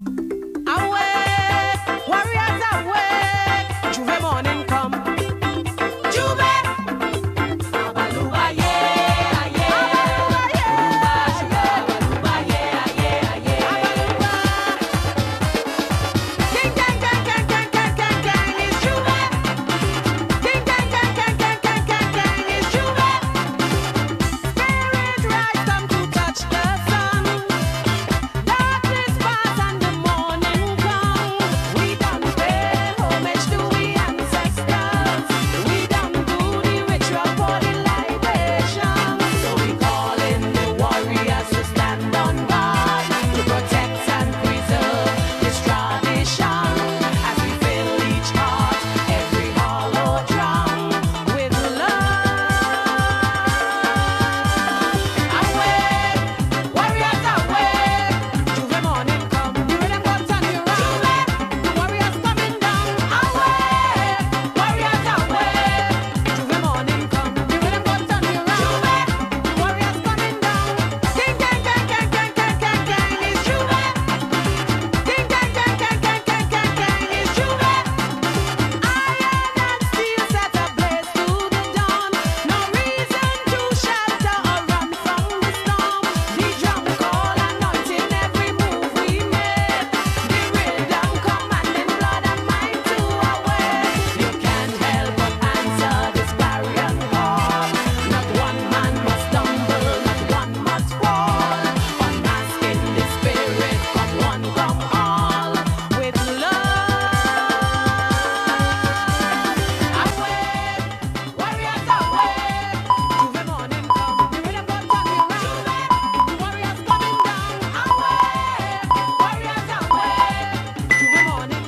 Awake, warriors awake, Juve morning come. Juve! Abaluba, yeah, yeah. Abaluba, yeah, yeah, yeah. Abaluba. Ding, dang, dang, dang, dang, dang, dang, dang, it's Juve. Ding, dang, dang, dang, dang, dang, dang, dang, it's Juve. Spirit rise, come to touch the sun. Darkness pass and the morning come. We done pay homage to we ancestors. We done do the ritual for the libation. So we call in the warriors to stand on guard to protect and preserve this tradition. As we fill each heart, every hollow drum with love. Awake, warriors awake, Juve morning come. The rhythm go turn you round. The warriors coming down. Awake, warriors awake, Juve morning come. The rhythm go turn you round. The warriors coming down. Ding dang dang dang dang dang dang dang, it's Juve. Ding dang dang dang dang dang dang dang, it's Juve. Iron and steel set ablaze to the dawn. No reason to shelter or run from the storm. The drum call anointing every move we make. The rhythm commanding blood and mind to awake. You can't help but answer this clarion call. Not one man must stumble, not one must fall. Unmasking the spirit, come one, come all, with love. Awake, warriors awake, Juve morning come. The rhythm go turn you round. The warriors coming down. Awake, warriors awake, Juve morning.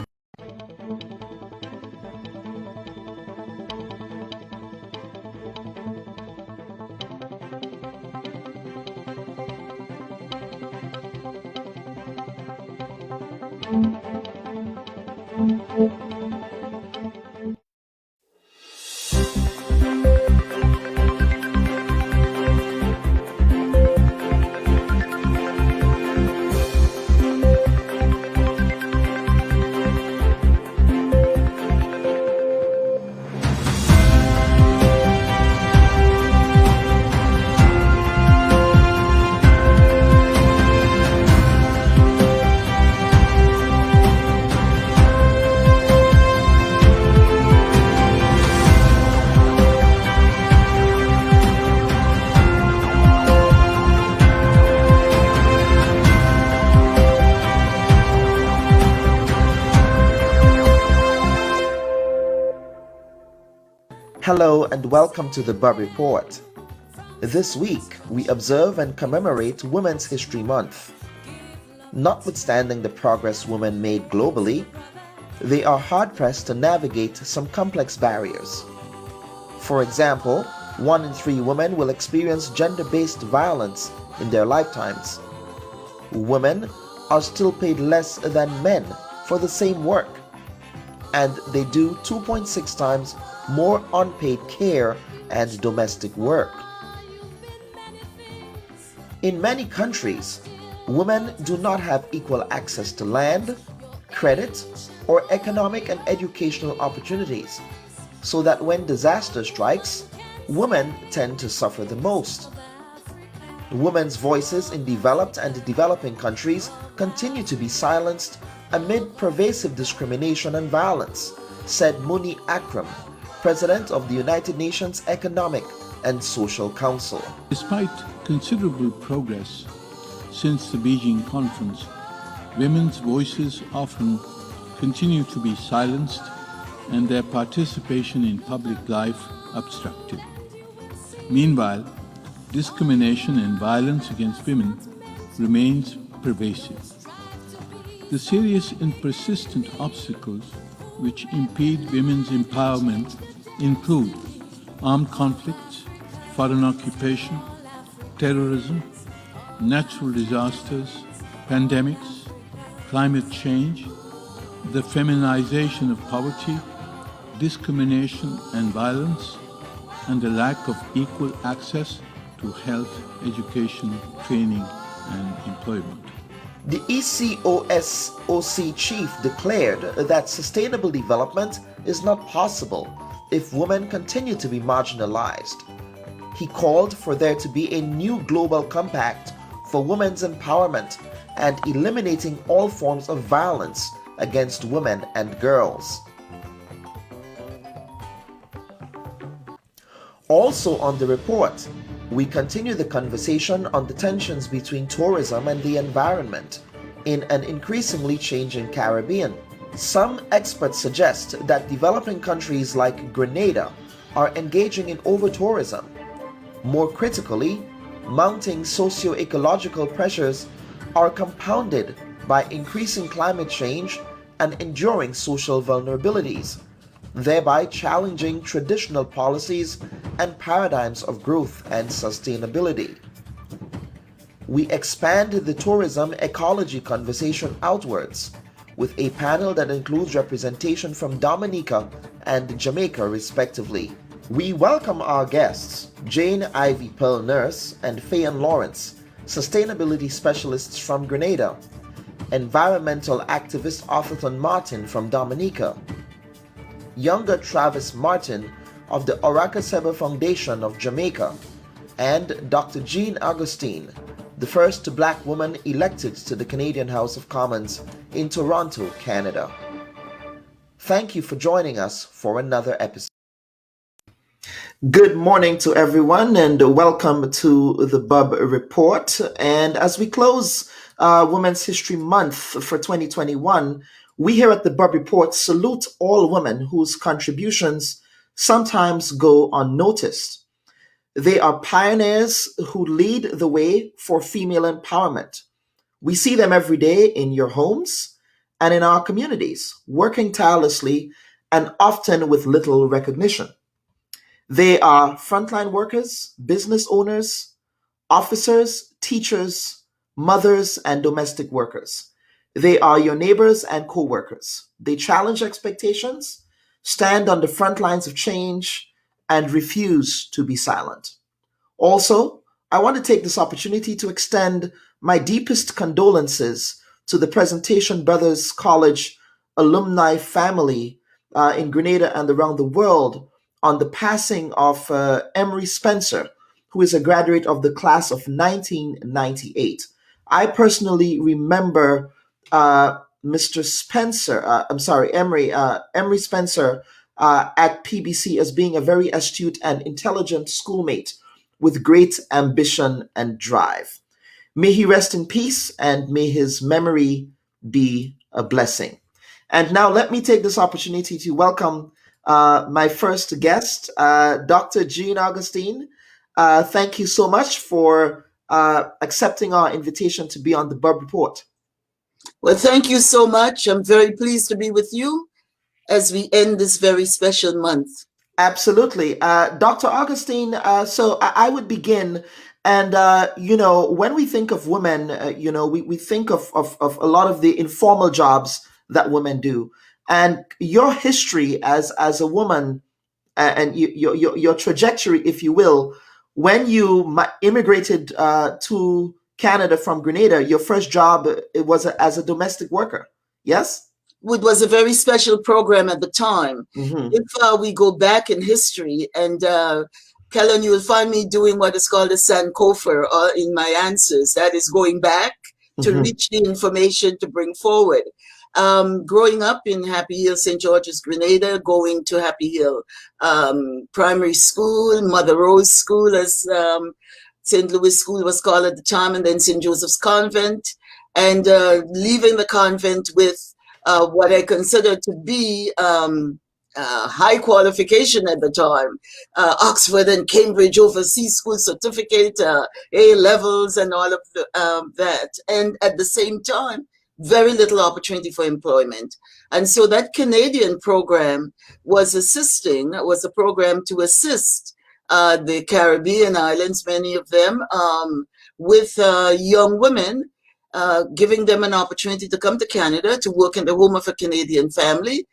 Hello and welcome to the Bubb Report. This week, we observe and commemorate Women's History Month. Notwithstanding the progress women made globally, they are hard-pressed to navigate some complex barriers. For example, 1 in 3 women will experience gender-based violence in their lifetimes. Women are still paid less than men for the same work, and they do 2.6 times more unpaid care and domestic work. In many countries, women do not have equal access to land, credit, or economic and educational opportunities, so that when disaster strikes, women tend to suffer the most. Women's voices in developed and developing countries continue to be silenced amid pervasive discrimination and violence, said Muni Akram, President of the United Nations Economic and Social Council. Despite considerable progress since the Beijing conference, women's voices often continue to be silenced and their participation in public life obstructed. Meanwhile, discrimination and violence against women remains pervasive. The serious and persistent obstacles which impede women's empowerment include armed conflicts, foreign occupation, terrorism, natural disasters, pandemics, climate change, the feminization of poverty, discrimination and violence, and the lack of equal access to health, education, training, and employment. The ECOSOC chief declared that sustainable development is not possible if women continue to be marginalized. He called for there to be a new global compact for women's empowerment and eliminating all forms of violence against women and girls. Also on the report, we continue the conversation on the tensions between tourism and the environment in an increasingly changing Caribbean. Some experts suggest that developing countries like Grenada are engaging in over-tourism. More critically, mounting socio-ecological pressures are compounded by increasing climate change and enduring social vulnerabilities, thereby challenging traditional policies and paradigms of growth and sustainability. We expand the tourism ecology conversation outwards with a panel that includes representation from Dominica and Jamaica respectively. We welcome our guests, Jane Ivy Pearl Nurse and Fayeann Lawrence, sustainability specialists from Grenada, environmental activist Arthurton Martin from Dominica, younger Travis Martin of the Orakaseba Foundation of Jamaica, and Dr. Jean Augustine, the first Black woman elected to the Canadian House of Commons in Toronto, Canada. Thank you for joining us for another episode. Good morning to everyone and welcome to the Bubb Report. And as we close Women's History Month for 2021, we here at the Bubb Report salute all women whose contributions sometimes go unnoticed. They are pioneers who lead the way for female empowerment. We see them every day in your homes and in our communities, working tirelessly and often with little recognition. They are frontline workers, business owners, officers, teachers, mothers, and domestic workers. They are your neighbors and co-workers. They challenge expectations, stand on the front lines of change, and refuse to be silent. Also, I want to take this opportunity to extend my deepest condolences to the Presentation Brothers College alumni family in Grenada and around the world on the passing of Emery Spencer, who is a graduate of the class of 1998. I personally remember Mr. Spencer, Emery Spencer at PBC as being a very astute and intelligent schoolmate with great ambition and drive. May he rest in peace and may his memory be a blessing. And now let me take this opportunity to welcome my first guest, Dr. Jean Augustine. Thank you so much for accepting our invitation to be on the Bubb Report. Well, thank you so much. I'm very pleased to be with you as we end this very special month. Absolutely. Dr. Augustine, so I would begin. And, when we think of women, we think of a lot of the informal jobs that women do. And your history as a woman and your trajectory, if you will, when you immigrated to Canada from Grenada, your first job it was as a domestic worker. Yes? It was a very special program at the time. Mm-hmm. If we go back in history, and Kellen, you will find me doing what is called a Sankofa in my answers. That is going back to reach the information to bring forward. Growing up in Happy Hill, St. George's, Grenada, going to Happy Hill Primary School, Mother Rose School, as St. Louis School was called at the time, and then St. Joseph's Convent, and leaving the convent with what I consider to be high qualification at the time, Oxford and Cambridge overseas school certificate, A levels and all of that. And at the same time, very little opportunity for employment. And so that Canadian program was a program to assist the Caribbean islands, many of them, with young women, giving them an opportunity to come to Canada to work in the home of a Canadian family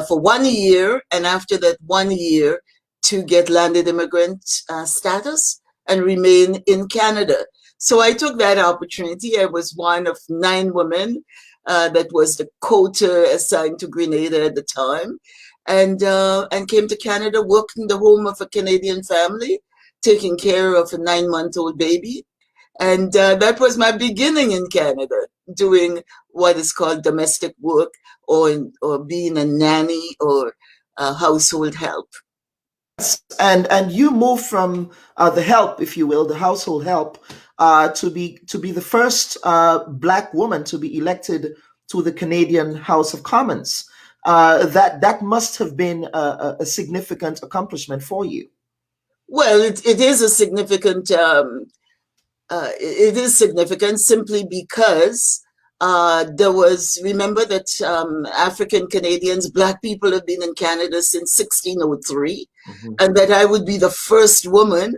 for 1 year, and after that 1 year to get landed immigrant status and remain in Canada. So I took that opportunity. I was one of 9 women that was the quota assigned to Grenada at the time, and came to Canada, worked in the home of a Canadian family, taking care of a 9-month-old baby. And that was my beginning in Canada, doing what is called domestic work, or being a nanny or a household help. And you moved from the help, if you will, the household help, to be the first Black woman to be elected to the Canadian House of Commons. That must have been a significant accomplishment for you. Well, it is a significant. It is significant simply because there was. Remember that African Canadians, Black people, have been in Canada since 1603, and that I would be the first woman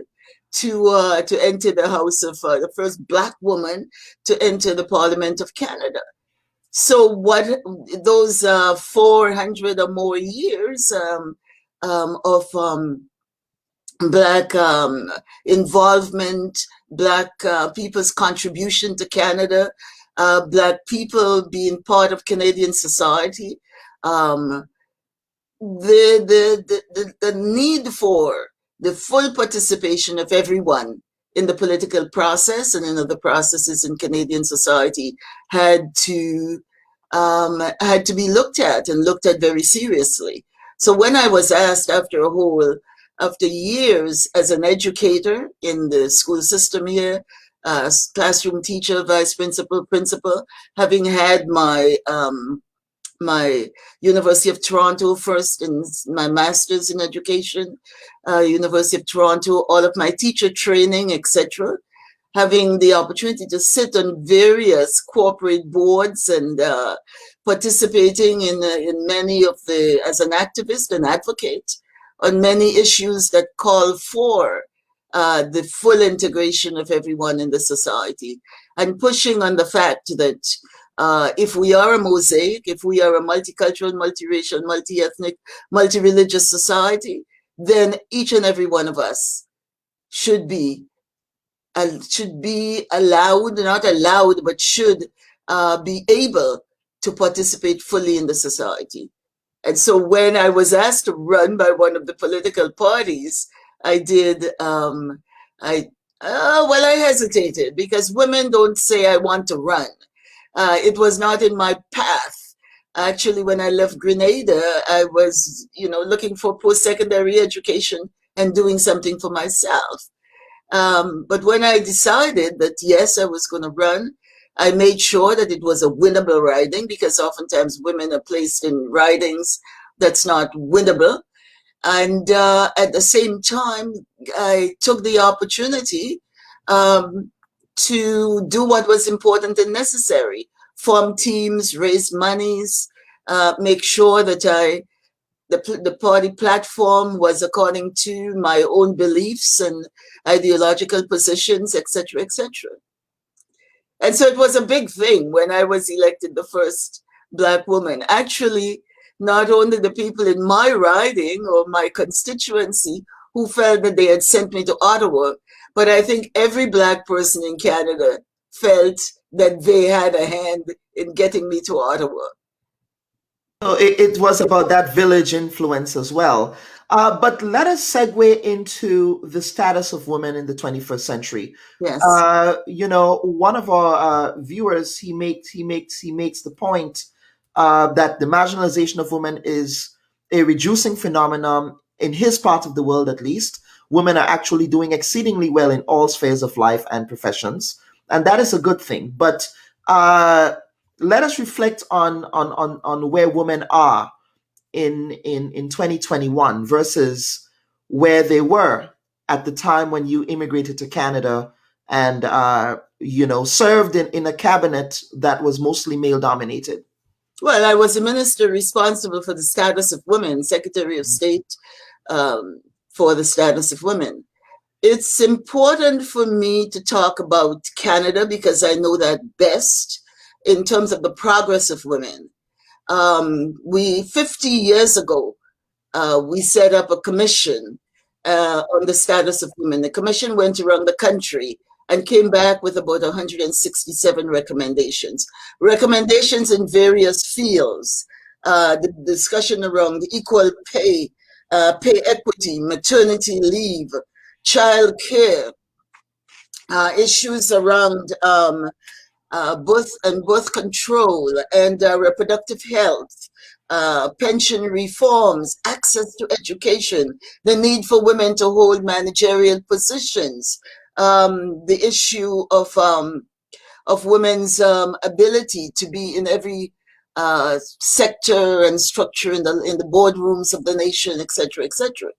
to enter the House of the first Black woman to enter the Parliament of Canada. So what those 400 or more years of Black involvement, Black people's contribution to Canada, Black people being part of Canadian society, the need for the full participation of everyone in the political process and in other processes in Canadian society had to be looked at, and looked at very seriously. So when I was asked after years as an educator in the school system here, classroom teacher, vice principal, principal, having had my University of Toronto first in my master's in education, University of Toronto, all of my teacher training, etc., having the opportunity to sit on various corporate boards and participating in many of as an activist and advocate on many issues that call for the full integration of everyone in the society, and pushing on the fact that if we are a mosaic, if we are a multicultural, multiracial, multi-ethnic, multi-religious society, then each and every one of us should be allowed, not allowed, but should be able to participate fully in the society. And so when I was asked to run by one of the political parties, I did. I hesitated because women don't say I want to run. It was not in my path. Actually, when I left Grenada, I was, looking for post-secondary education and doing something for myself. But when I decided that yes, I was going to run, I made sure that it was a winnable riding, because oftentimes women are placed in ridings that's not winnable. And at the same time, I took the opportunity to do what was important and necessary: form teams, raise monies, make sure that the party platform was according to my own beliefs and ideological positions, etc., etc. And so it was a big thing when I was elected the first Black woman. Actually, not only the people in my riding or my constituency who felt that they had sent me to Ottawa, but I think every Black person in Canada felt that they had a hand in getting me to Ottawa. So it was about that village influence as well. But let us segue into the status of women in the 21st century. Yes. One of our viewers, he makes the point that the marginalization of women is a reducing phenomenon in his part of the world, at least. Women are actually doing exceedingly well in all spheres of life and professions, and that is a good thing. But let us reflect on where women are in 2021 versus where they were at the time when you immigrated to Canada and served in a cabinet that was mostly male dominated. Well, I was a minister responsible for the status of women, Secretary of State for the status of women. It's important for me to talk about Canada because I know that best in terms of the progress of women. 50 years ago, we set up a commission on the status of women. The commission went around the country and came back with about 167 recommendations. Recommendations in various fields. The discussion around equal pay, pay equity, maternity leave, child care, issues around birth control and reproductive health, pension reforms, access to education, the need for women to hold managerial positions, the issue of women's ability to be in every sector and structure in the boardrooms of the nation, etc., etc.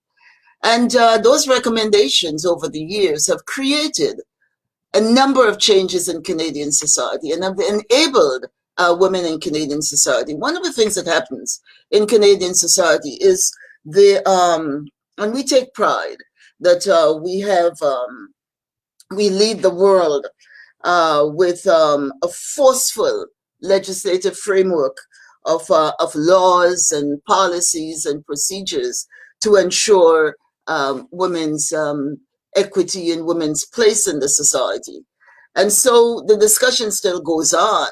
And those recommendations over the years have created a number of changes in Canadian society and have enabled women in Canadian society. One of the things that happens in Canadian society is and we take pride that we lead the world with a forceful legislative framework of laws and policies and procedures to ensure women's equity and women's place in the society. And so the discussion still goes on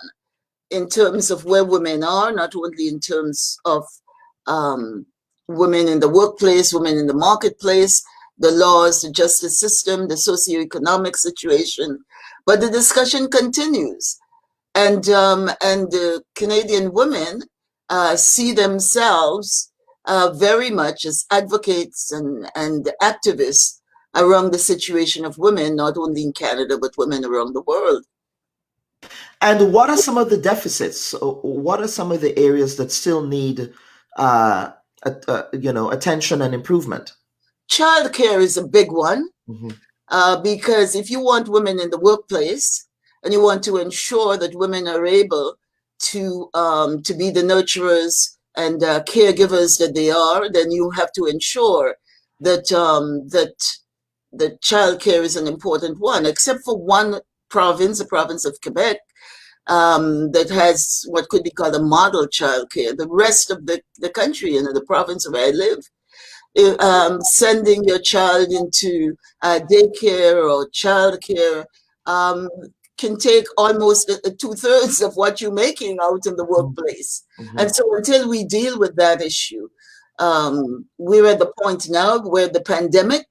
in terms of where women are, not only in terms of women in the workplace, women in the marketplace, the laws, the justice system, the socioeconomic situation, but the discussion continues. And the Canadian women see themselves very much as advocates and activists around the situation of women, not only in Canada, but women around the world. And what are some of the deficits? What are some of the areas that still need, attention and improvement? Childcare is a big one, because if you want women in the workplace and you want to ensure that women are able to be the nurturers and caregivers that they are, then you have to ensure that that childcare is an important one, except for one province, the province of Quebec, that has what could be called a model childcare. The rest of the country, the province where I live, sending your child into daycare or childcare can take almost 2/3 of what you're making out in the workplace. And so until we deal with that issue, we're at the point now where the pandemic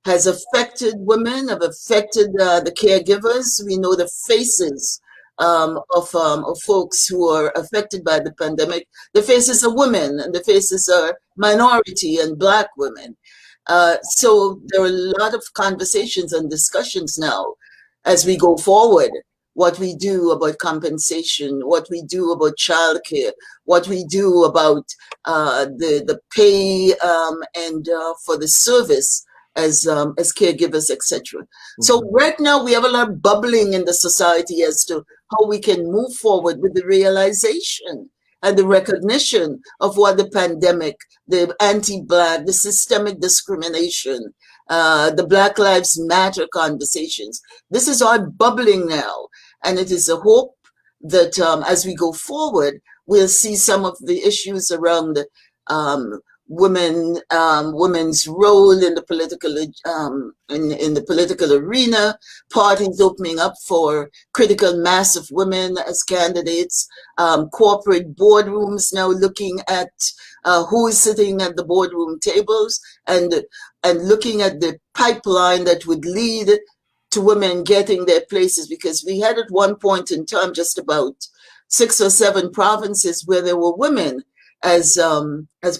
has affected women, have affected the caregivers. We know the faces of folks who are affected by the pandemic. The faces are women, and the faces are minority and Black women. So there are a lot of conversations and discussions now as we go forward. What we do about compensation, what we do about childcare, what we do about the pay and for the service as caregivers, etc. So right now we have a lot bubbling in the society as to how we can move forward with the realization and the recognition of what the pandemic, the anti-Black, the systemic discrimination, the Black Lives Matter conversations. This is all bubbling now, and it is a hope that as we go forward, we'll see some of the issues around women's role in the political in the political arena, parties opening up for critical mass of women as candidates, corporate boardrooms now looking at who is sitting at the boardroom tables and looking at the pipeline that would lead to women getting their places, because we had at one point in time just about 6 or 7 provinces where there were women as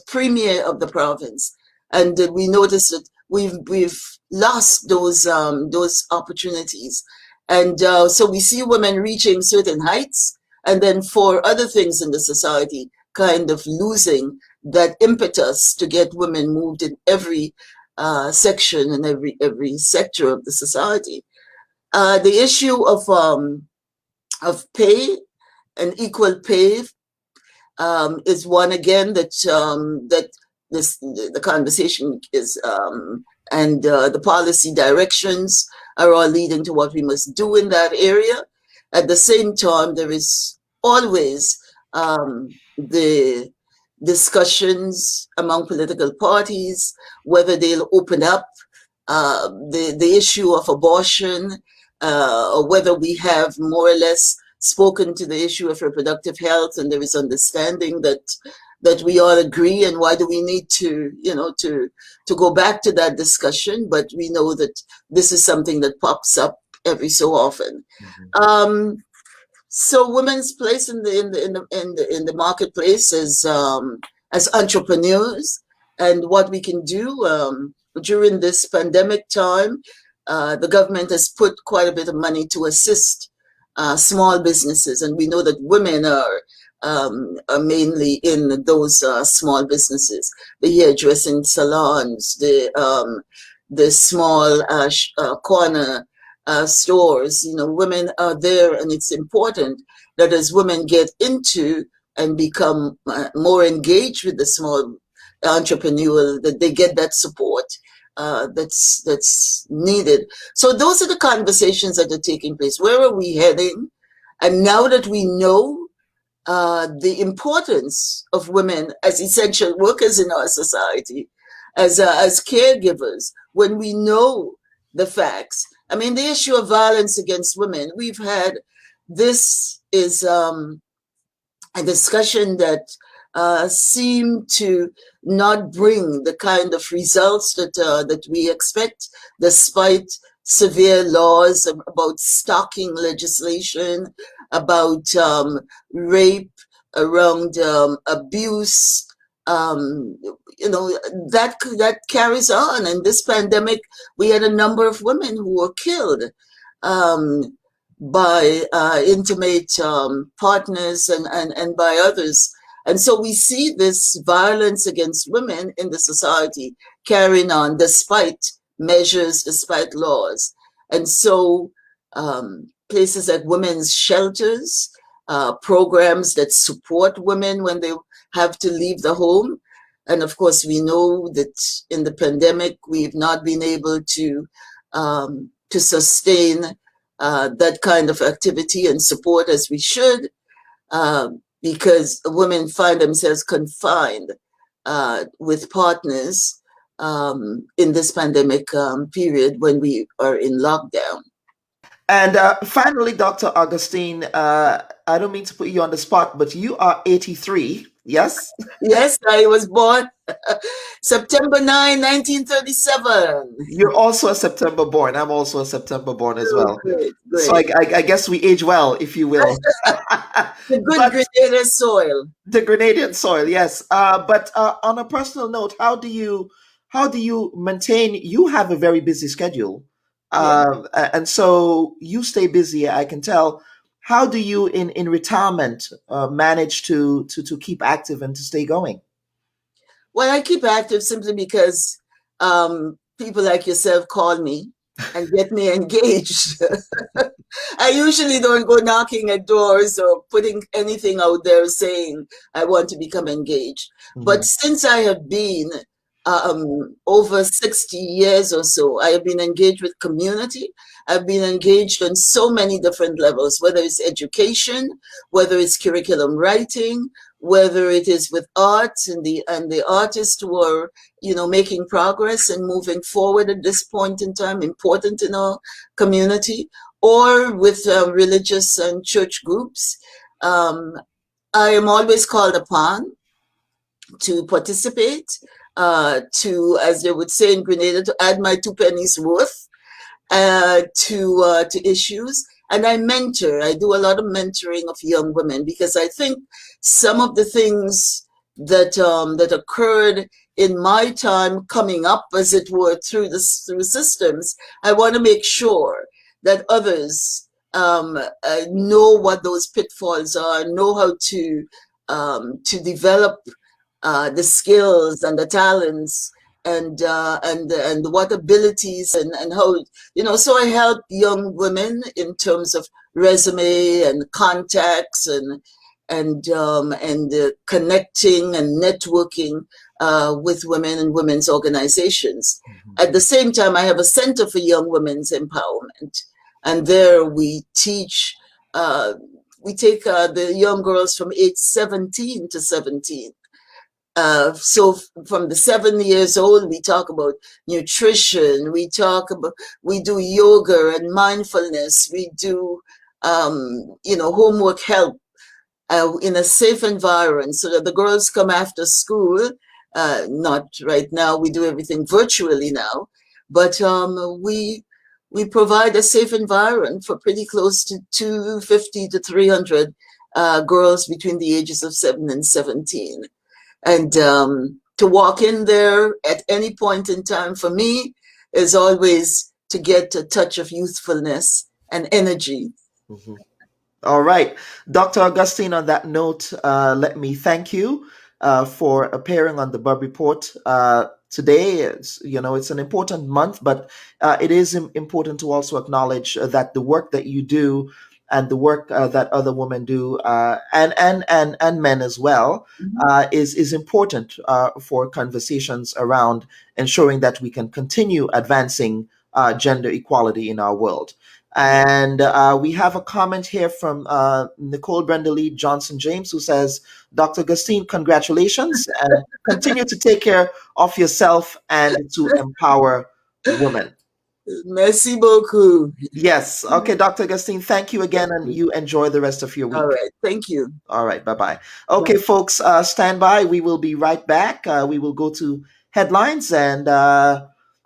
premier of the province, and we noticed that we've lost those opportunities, and so we see women reaching certain heights, and then for other things in the society, kind of losing that impetus to get women moved in every section and every sector of the society. The issue of pay and equal pay is one again that the conversation is and the policy directions are all leading to what we must do in that area. At the same time, there is always the discussions among political parties whether they'll open up the issue of abortion or whether we have more or less spoken to the issue of reproductive health, and there is understanding that we all agree, and why do we need to, to go back to that discussion? But we know that this is something that pops up every so often. So women's place in the marketplace as entrepreneurs, and what we can do during this pandemic time. The government has put quite a bit of money to assist small businesses, and we know that women are mainly in those small businesses, the hairdressing salons, the small corner stores. Women are there, and it's important that as women get into and become more engaged with the small entrepreneurial, that they get that support that's needed. So those are the conversations that are taking place. Where are we heading? And now that we know the importance of women as essential workers in our society, as caregivers, when we know the facts. I mean, the issue of violence against women, we've had, this is a discussion that seemed to not bring the kind of results that we expect, despite severe laws about stalking legislation, about rape, around abuse. That carries on. And this pandemic, we had a number of women who were killed by intimate partners and by others. And so we see this violence against women in the society carrying on despite measures, despite laws. And so places like women's shelters, programs that support women when they have to leave the home. And of course, we know that in the pandemic, we've not been able to sustain that kind of activity and support as we should, because women find themselves confined with partners in this pandemic period when we are in lockdown. And finally, Dr. Augustine, I don't mean to put you on the spot, but you are 83, yes? Yes, I was born September 9, 1937. You're also a September born. I'm also a September born as well. Great. So I guess we age well, if you will. The good Grenada soil. The Grenadian soil, yes. But on a personal note, how do you maintain? You have a very busy schedule, and so you stay busy. I can tell. How do you, in retirement, manage to keep active and to stay going? Well, I keep active simply because people like yourself call me and get me engaged. I usually don't go knocking at doors or putting anything out there saying I want to become engaged. Mm-hmm. But since I have been over 60 years or so, I have been engaged with community. I've been engaged on so many different levels, whether it's education, whether it's curriculum writing, whether it is with art and the artists who are, making progress and moving forward at this point in time, important in our community, or with religious and church groups. I am always called upon to participate, to, as they would say in Grenada, to add my 2 pennies worth to issues. And I mentor. I do a lot of mentoring of young women, because I think some of the things that occurred in my time coming up, as it were, through systems, I want to make sure that others know what those pitfalls are, know how to develop the skills and the talents and what abilities and how, so I help young women in terms of resume and contacts and connecting and networking with women and women's organizations. Mm-hmm. At the same time, I have a Center for Young Women's Empowerment, and there we teach, we take the young girls from age 17 to 17. So from the 7 years old, we talk about nutrition. We do yoga and mindfulness. We do, homework help in a safe environment so that the girls come after school. Not right now. We do everything virtually now, but we provide a safe environment for pretty close to 250 to 300 girls between the ages of 7 and 17. And to walk in there at any point in time for me is always to get a touch of youthfulness and energy. Mhm. All right. Dr. Augustine, on that note, let me thank you for appearing on the Bubb Report today. It's an important month, but it is important to also acknowledge that the work that you do and the work that other women do, and men as well, is important for conversations around ensuring that we can continue advancing gender equality in our world. And we have a comment here from Nicole Brenda Lee Johnson James, who says, Dr. Gustine, congratulations, and continue to take care of yourself and to empower women. Merci beaucoup. Yes. Okay, Dr. Gustine, thank you again, and you enjoy the rest of your week. All right. Thank you. All right. Bye-bye. Okay, folks, stand by. We will be right back. We will go to headlines, and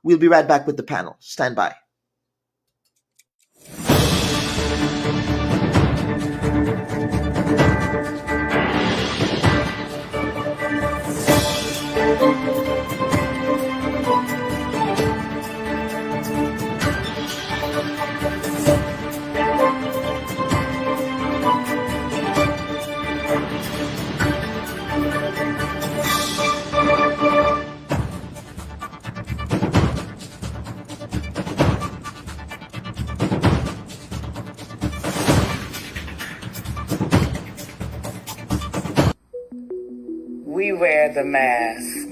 we'll be right back with the panel. Stand by. We wear the mask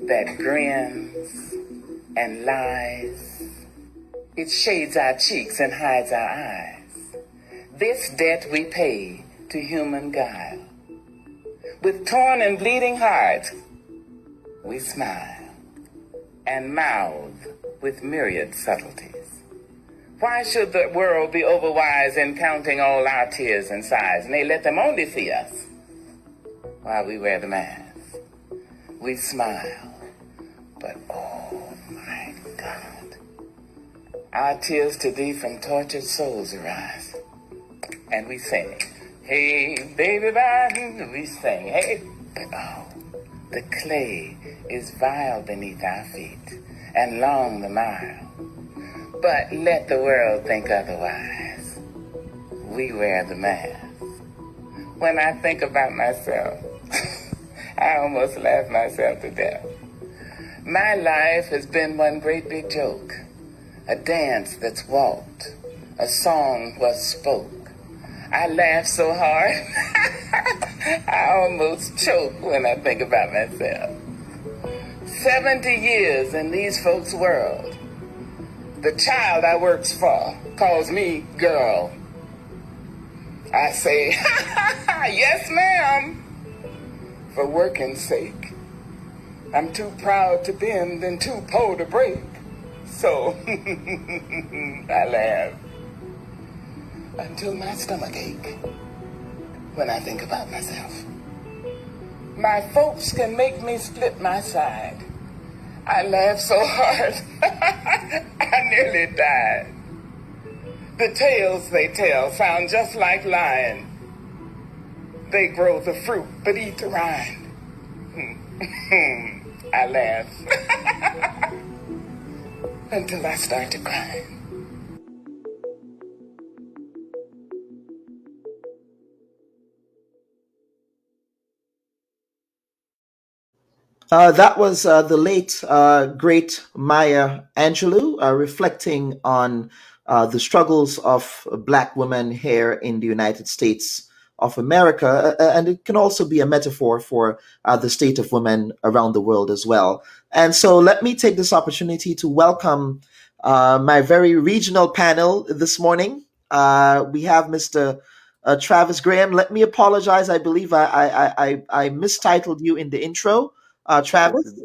that grins and lies. It shades our cheeks and hides our eyes. This debt we pay to human guile. With torn and bleeding hearts, we smile and mouth with myriad subtleties. Why should the world be overwise in counting all our tears and sighs? Nay, let them only see us while we wear the mask. We smile, but oh my God, our tears to thee from tortured souls arise. And we sing, hey, baby, bye. We sing, hey, but oh, the clay is vile beneath our feet, and long the mile. But let the world think otherwise. We wear the mask. When I think about myself, I almost laugh myself to death. My life has been one great big joke, a dance that's walked, a song was spoke. I laugh so hard, I almost choke when I think about myself. 70 years in these folks' world. The child I works for calls me girl. I say, yes, ma'am, for working's sake. I'm too proud to bend and too poor to break. So I laugh until my stomach ache when I think about myself. My folks can make me split my side. I laugh so hard, I nearly died. The tales they tell sound just like lying. They grow the fruit but eat the rind. I laugh until I start to cry. That was the late, great Maya Angelou, reflecting on the struggles of Black women here in the United States of America. And it can also be a metaphor for the state of women around the world as well. And so let me take this opportunity to welcome my very regional panel this morning. We have Mr. Travis Graham. Let me apologize. I believe I mistitled you in the intro, Yes, Travis.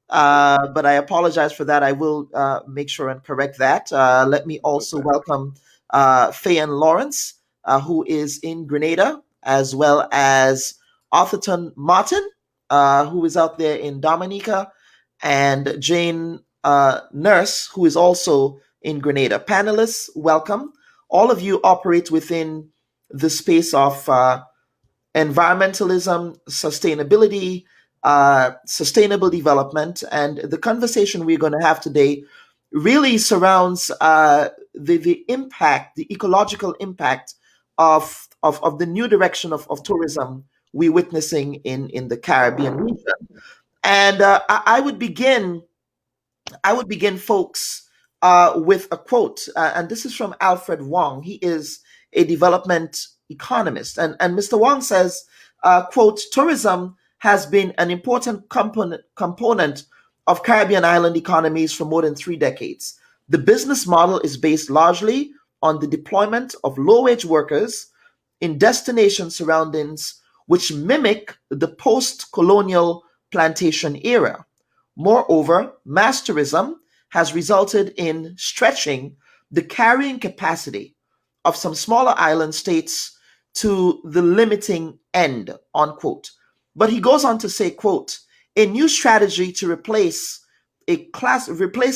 But I apologize for that. I will make sure and correct that. Let me also okay. welcome Fayeann Lawrence, who is in Grenada, as well as Arthurton Martin, who is out there in Dominica, and Jane Nurse, who is also in Grenada. Panelists, welcome. All of you operate within the space of environmentalism, sustainability, sustainable development. And the conversation we're going to have today really surrounds the impact, the ecological impact of the new direction of tourism we're witnessing in the Caribbean region. And I would begin, folks, with a quote, and this is from Alfred Wong. He is a development economist, and Mr. Wong says, "quote Tourism has been an important component of Caribbean island economies for more than 3 decades. The business model is based largely on the deployment of low-wage workers in destination surroundings which mimic the post-colonial plantation era. Moreover, mass tourism has resulted in stretching the carrying capacity of some smaller island states to the limiting end, unquote." But he goes on to say, quote, "A new strategy to replace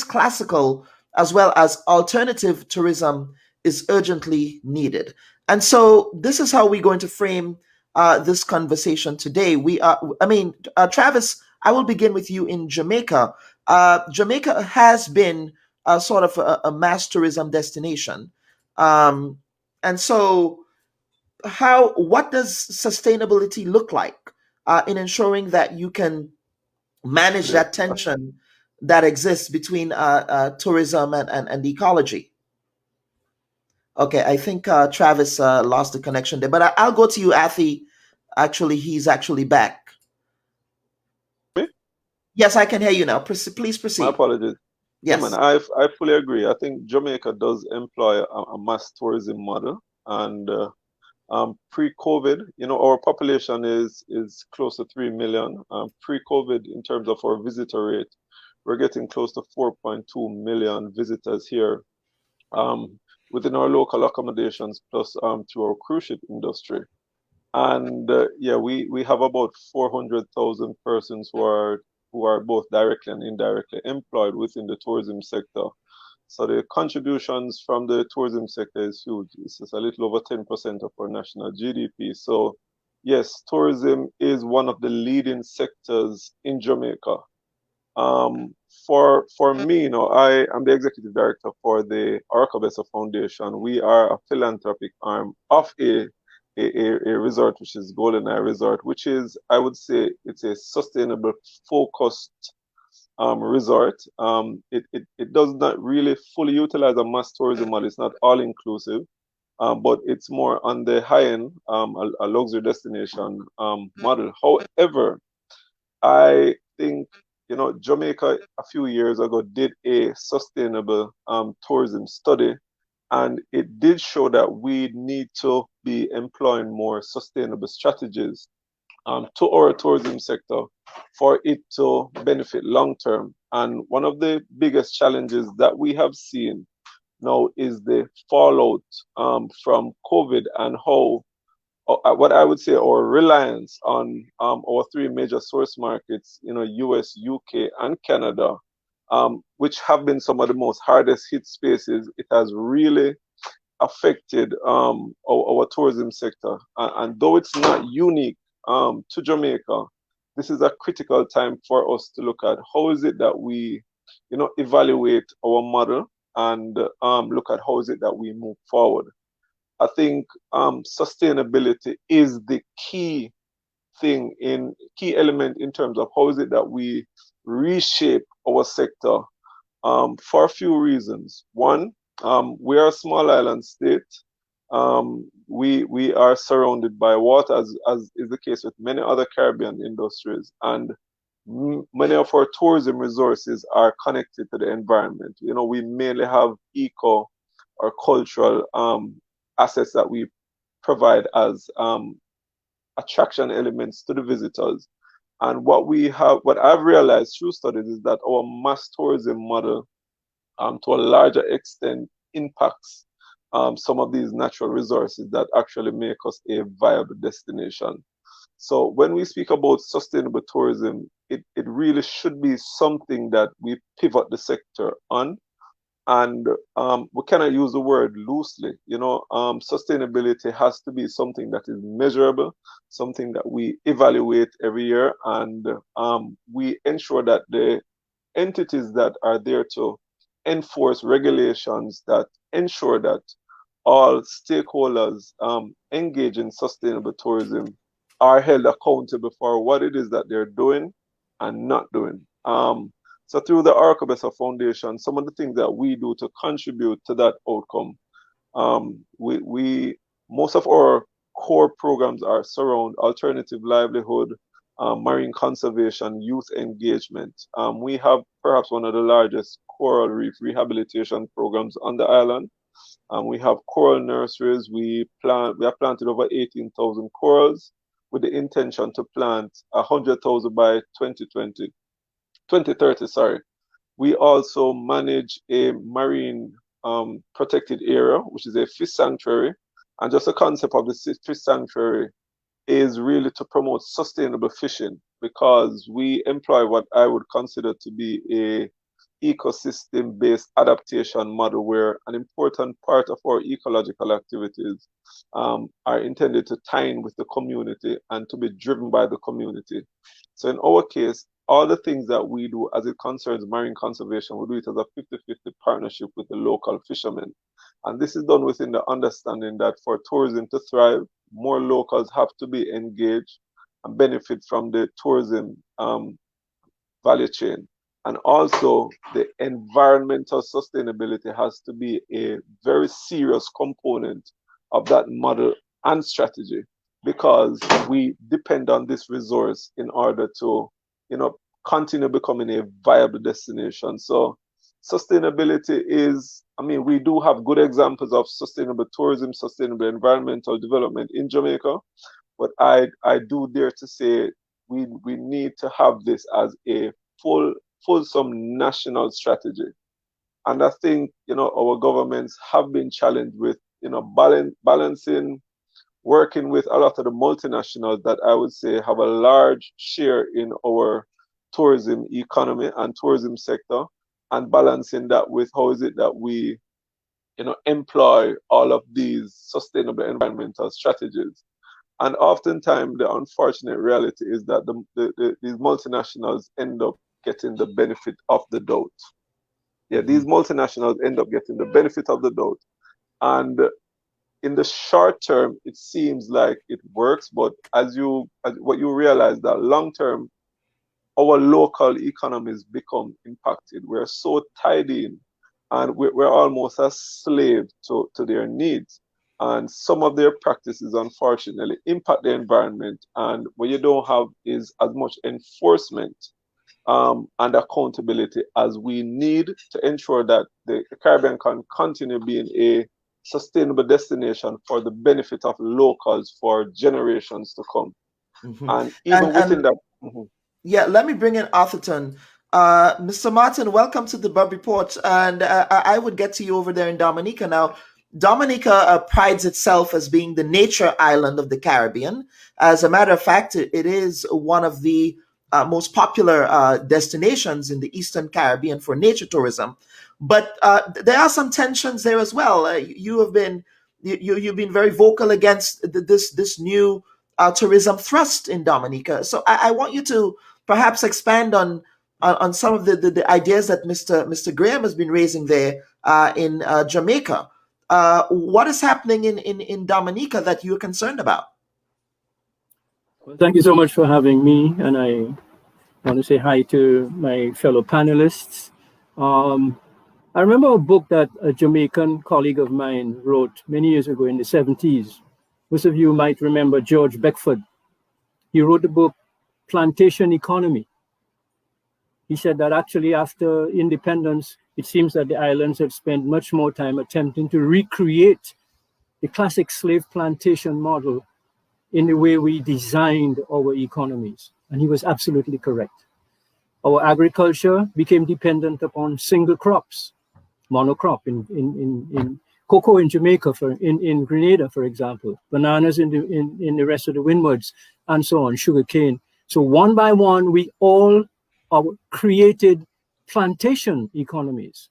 classical as well as alternative tourism is urgently needed." And so this is how we're going to frame this conversation today. Travis, I will begin with you in Jamaica. Jamaica has been sort of a mass tourism destination. Um, and so, what does sustainability look like in ensuring that you can manage Yeah. that tension that exists between tourism and ecology? Okay, I think Travis lost the connection there, but I'll go to you, Athi. Actually, he's actually back. Me? Yes, I can hear you now. Please My proceed. apologies. Yeah, man, Yes. I fully agree. I think Jamaica does employ a mass tourism model, and pre-COVID, our population is close to 3 million. Pre-COVID, in terms of our visitor rate, we're getting close to 4.2 million visitors here, um, within our local accommodations, plus through our cruise ship industry. And yeah, we have about 400,000 persons who are both directly and indirectly employed within the tourism sector. So the contributions from the tourism sector is huge. It's just a little over 10% of our national GDP. So yes, tourism is one of the leading sectors in Jamaica. Um, for me, I am the executive director for the Arcabesa Foundation. We are a philanthropic arm of a resort, which is Golden Eye Resort, which is, I would say, it's a sustainable, focused resort. It does not really fully utilize a mass tourism model. It's not all inclusive, but it's more on the high end, a luxury destination model. However, I think Jamaica a few years ago did a sustainable tourism study, and it did show that we need to be employing more sustainable strategies to our tourism sector for it to benefit long term. And one of the biggest challenges that we have seen now is the fallout from COVID, and how what I would say our reliance on our three major source markets, US, UK, and Canada, which have been some of the most hardest hit spaces. It has really affected our tourism sector. And though it's not unique to Jamaica, this is a critical time for us to look at how is it that we, evaluate our model, and look at how is it that we move forward. I think sustainability is the key element in terms of how is it that we reshape our sector, for a few reasons. One, we are a small island state. We are surrounded by water, as is the case with many other Caribbean industries, and many of our tourism resources are connected to the environment. We mainly have eco or cultural assets that we provide as attraction elements to the visitors. And what I've realized through studies is that our mass tourism model, to a larger extent, impacts some of these natural resources that actually make us a viable destination. So when we speak about sustainable tourism, it really should be something that we pivot the sector on. And we cannot use the word loosely. Sustainability has to be something that is measurable, something that we evaluate every year, and we ensure that the entities that are there to enforce regulations that ensure that all stakeholders engage in sustainable tourism are held accountable for what it is that they're doing and not doing. So through the Arcabessa Foundation, some of the things that we do to contribute to that outcome, most of our core programs are surround alternative livelihood, marine conservation, youth engagement. We have perhaps one of the largest coral reef rehabilitation programs on the island. We have coral nurseries. We have planted over 18,000 corals with the intention to plant 100,000 by 2030, sorry. We also manage a marine protected area, which is a fish sanctuary. And just the concept of the fish sanctuary is really to promote sustainable fishing, because we employ what I would consider to be a ecosystem-based adaptation model, where an important part of our ecological activities are intended to tie in with the community and to be driven by the community. So in our case, all the things that we do as it concerns marine conservation, we do it as a 50-50 partnership with the local fishermen. And this is done within the understanding that for tourism to thrive, more locals have to be engaged and benefit from the tourism value chain. And also, the environmental sustainability has to be a very serious component of that model and strategy, because we depend on this resource in order to, continue becoming a viable destination. So sustainability is, we do have good examples of sustainable tourism, sustainable environmental development in Jamaica, but I do dare to say we need to have this as a fulsome national strategy. And I think, our governments have been challenged with, balancing, working with a lot of the multinationals that I would say have a large share in our tourism economy and tourism sector, and balancing that with how is it that we, employ all of these sustainable environmental strategies. And oftentimes the unfortunate reality is that these multinationals end up getting the benefit of the doubt. Yeah, these multinationals end up getting the benefit of the doubt. And in the short term, it seems like it works, but what you realize that long term, our local economies become impacted. We're so tied in, and we're almost a slave to their needs. And some of their practices, unfortunately, impact the environment. And what you don't have is as much enforcement and accountability as we need to ensure that the Caribbean can continue being a sustainable destination for the benefit of locals for generations to come. Mhm. And even within that. Yeah, let me bring in Atherton. Mr. Martin, welcome to the Bubb Report. And I would get to you over there in Dominica now. Dominica prides itself as being the nature island of the Caribbean. As a matter of fact, it is one of the most popular destinations in the Eastern Caribbean for nature tourism. But there are some tensions there as well. You've been very vocal against this new tourism thrust in Dominica. So I want you to perhaps expand on some of the ideas that Mr. Graham has been raising there in Jamaica. What is happening in Dominica that you're concerned about? Well, thank you so much for having me, and I want to say hi to my fellow panelists. I remember a book that a Jamaican colleague of mine wrote many years ago in the 70s. Most of you might remember George Beckford. He wrote the book Plantation Economy. He said that actually after independence, it seems that the islands have spent much more time attempting to recreate the classic slave plantation model in the way we designed our economies. And he was absolutely correct. Our agriculture became dependent upon single crops, monocrop in cocoa in Jamaica, in Grenada, for example, bananas in the rest of the windwards, and so on, sugarcane. So one by one, we all created plantation economies.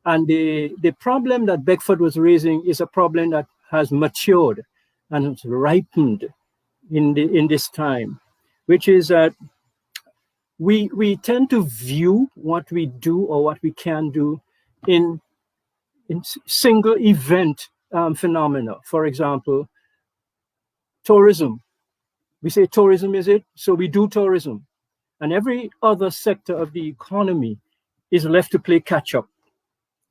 And the problem that Beckford was raising is a problem that has matured and has ripened in this time, which is that we tend to view what we do or what we can do in single event phenomena. For example, tourism. We say tourism is it, so we do tourism. And every other sector of the economy is left to play catch up.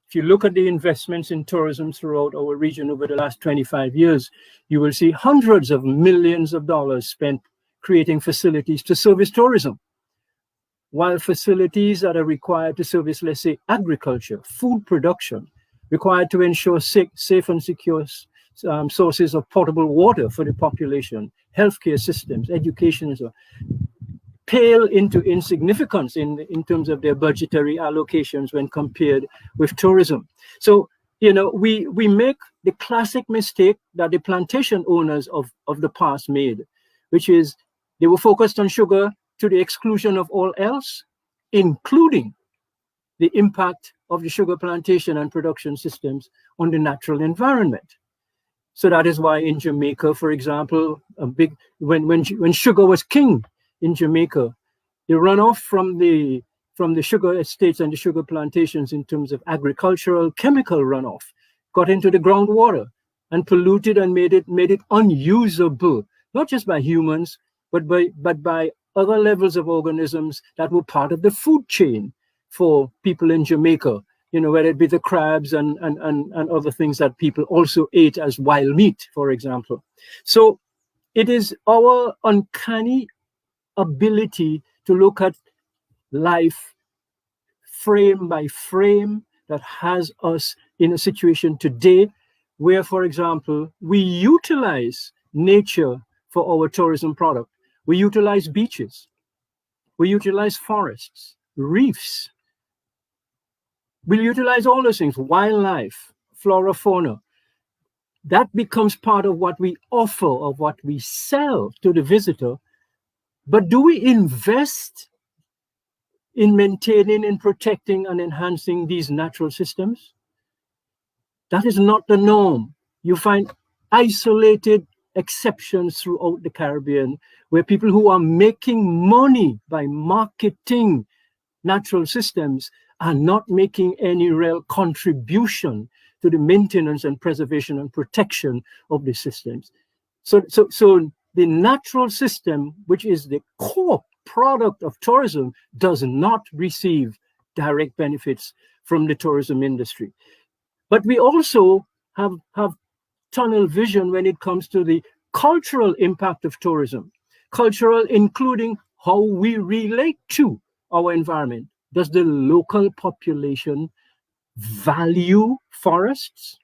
If you look at the investments in tourism throughout our region over the last 25 years, you will see hundreds of millions of dollars spent creating facilities to service tourism, while facilities that are required to service, let's say, agriculture, food production, required to ensure safe and secure sources of potable water for the population, healthcare systems, education, and so on, pale into insignificance in terms of their budgetary allocations when compared with tourism. So, you know, we make the classic mistake that the plantation owners of the past made, which is they were focused on sugar to the exclusion of all else, including the impact of the sugar plantation and production systems on the natural environment. So that is why in Jamaica, for example, when sugar was king in Jamaica, the runoff from the sugar estates and the sugar plantations in terms of agricultural chemical runoff got into the groundwater and polluted and made it unusable, not just by humans, but by other levels of organisms that were part of the food chain for people in Jamaica, you know, whether it be the crabs and other things that people also ate as wild meat, for example. So it is our uncanny ability to look at life frame by frame that has us in a situation today where, for example, we utilize nature for our tourism product. We utilize beaches, we utilize forests, reefs, we utilize all those things, wildlife, flora, fauna. That becomes part of what we offer, of what we sell to the visitor. But do we invest in maintaining and protecting and enhancing these natural systems? That is not the norm. You find isolated exceptions throughout the Caribbean where people who are making money by marketing natural systems are not making any real contribution to the maintenance and preservation and protection of the systems. So the natural system, which is the core product of tourism, does not receive direct benefits from the tourism industry. But we also have tunnel vision when it comes to the cultural impact of tourism. Cultural, including how we relate to our environment. Does the local population value forests,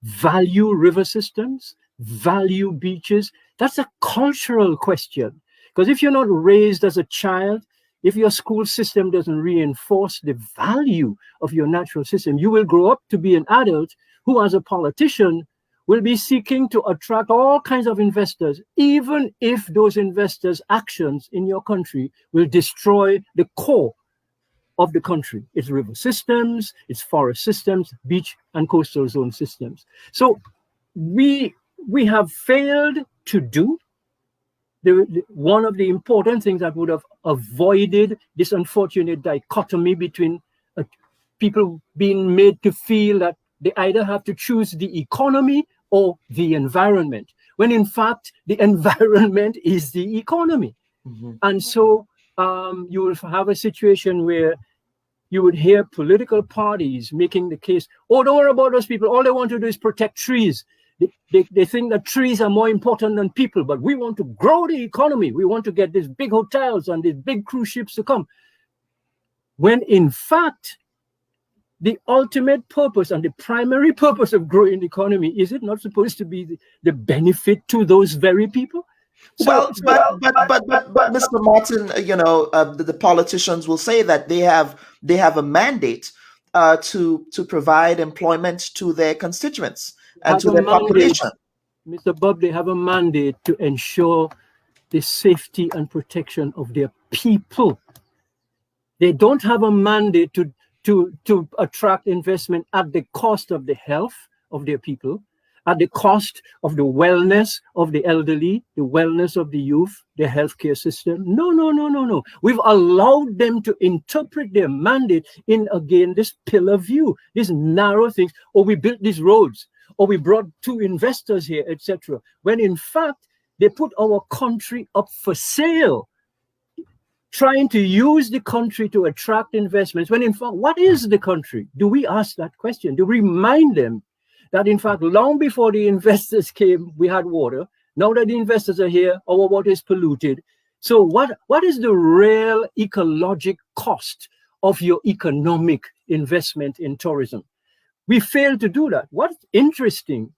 value river systems, value beaches? That's a cultural question. Because if you're not raised as a child, if your school system doesn't reinforce the value of your natural system, you will grow up to be an adult who, as a politician, will be seeking to attract all kinds of investors, even if those investors' actions in your country will destroy the core of the country, its river systems, its forest systems, beach and coastal zone systems. So we have failed to do one of the important things that would have avoided this unfortunate dichotomy between people being made to feel that they either have to choose the economy or the environment, when in fact the environment is the economy. Mm-hmm. And so you will have a situation where you would hear political parties making the case, oh, don't worry about those people, all they want to do is protect trees. They think that trees are more important than people, but we want to grow the economy. We want to get these big hotels and these big cruise ships to come. When in fact, the ultimate purpose and the primary purpose of growing the economy, is it not supposed to be the benefit to those very people? Well, but Mr. Martin, the politicians will say that they have a mandate to provide employment to their constituents and to their population. Mr. Bubb, they have a mandate to ensure the safety and protection of their people. They don't have a mandate to attract investment at the cost of the health of their people, at the cost of the wellness of the elderly, the wellness of the youth, the healthcare system. No. We've allowed them to interpret their mandate in, again, this pillar view, these narrow things. Or we built these roads, or we brought 2 investors here, etc. When in fact, they put our country up for sale, trying to use the country to attract investments. When in fact, what is the country? Do we ask that question? Do we remind them that in fact, long before the investors came, we had water. Now that the investors are here, our water is polluted. So what is the real ecologic cost of your economic investment in tourism? We fail to do that. What's interesting,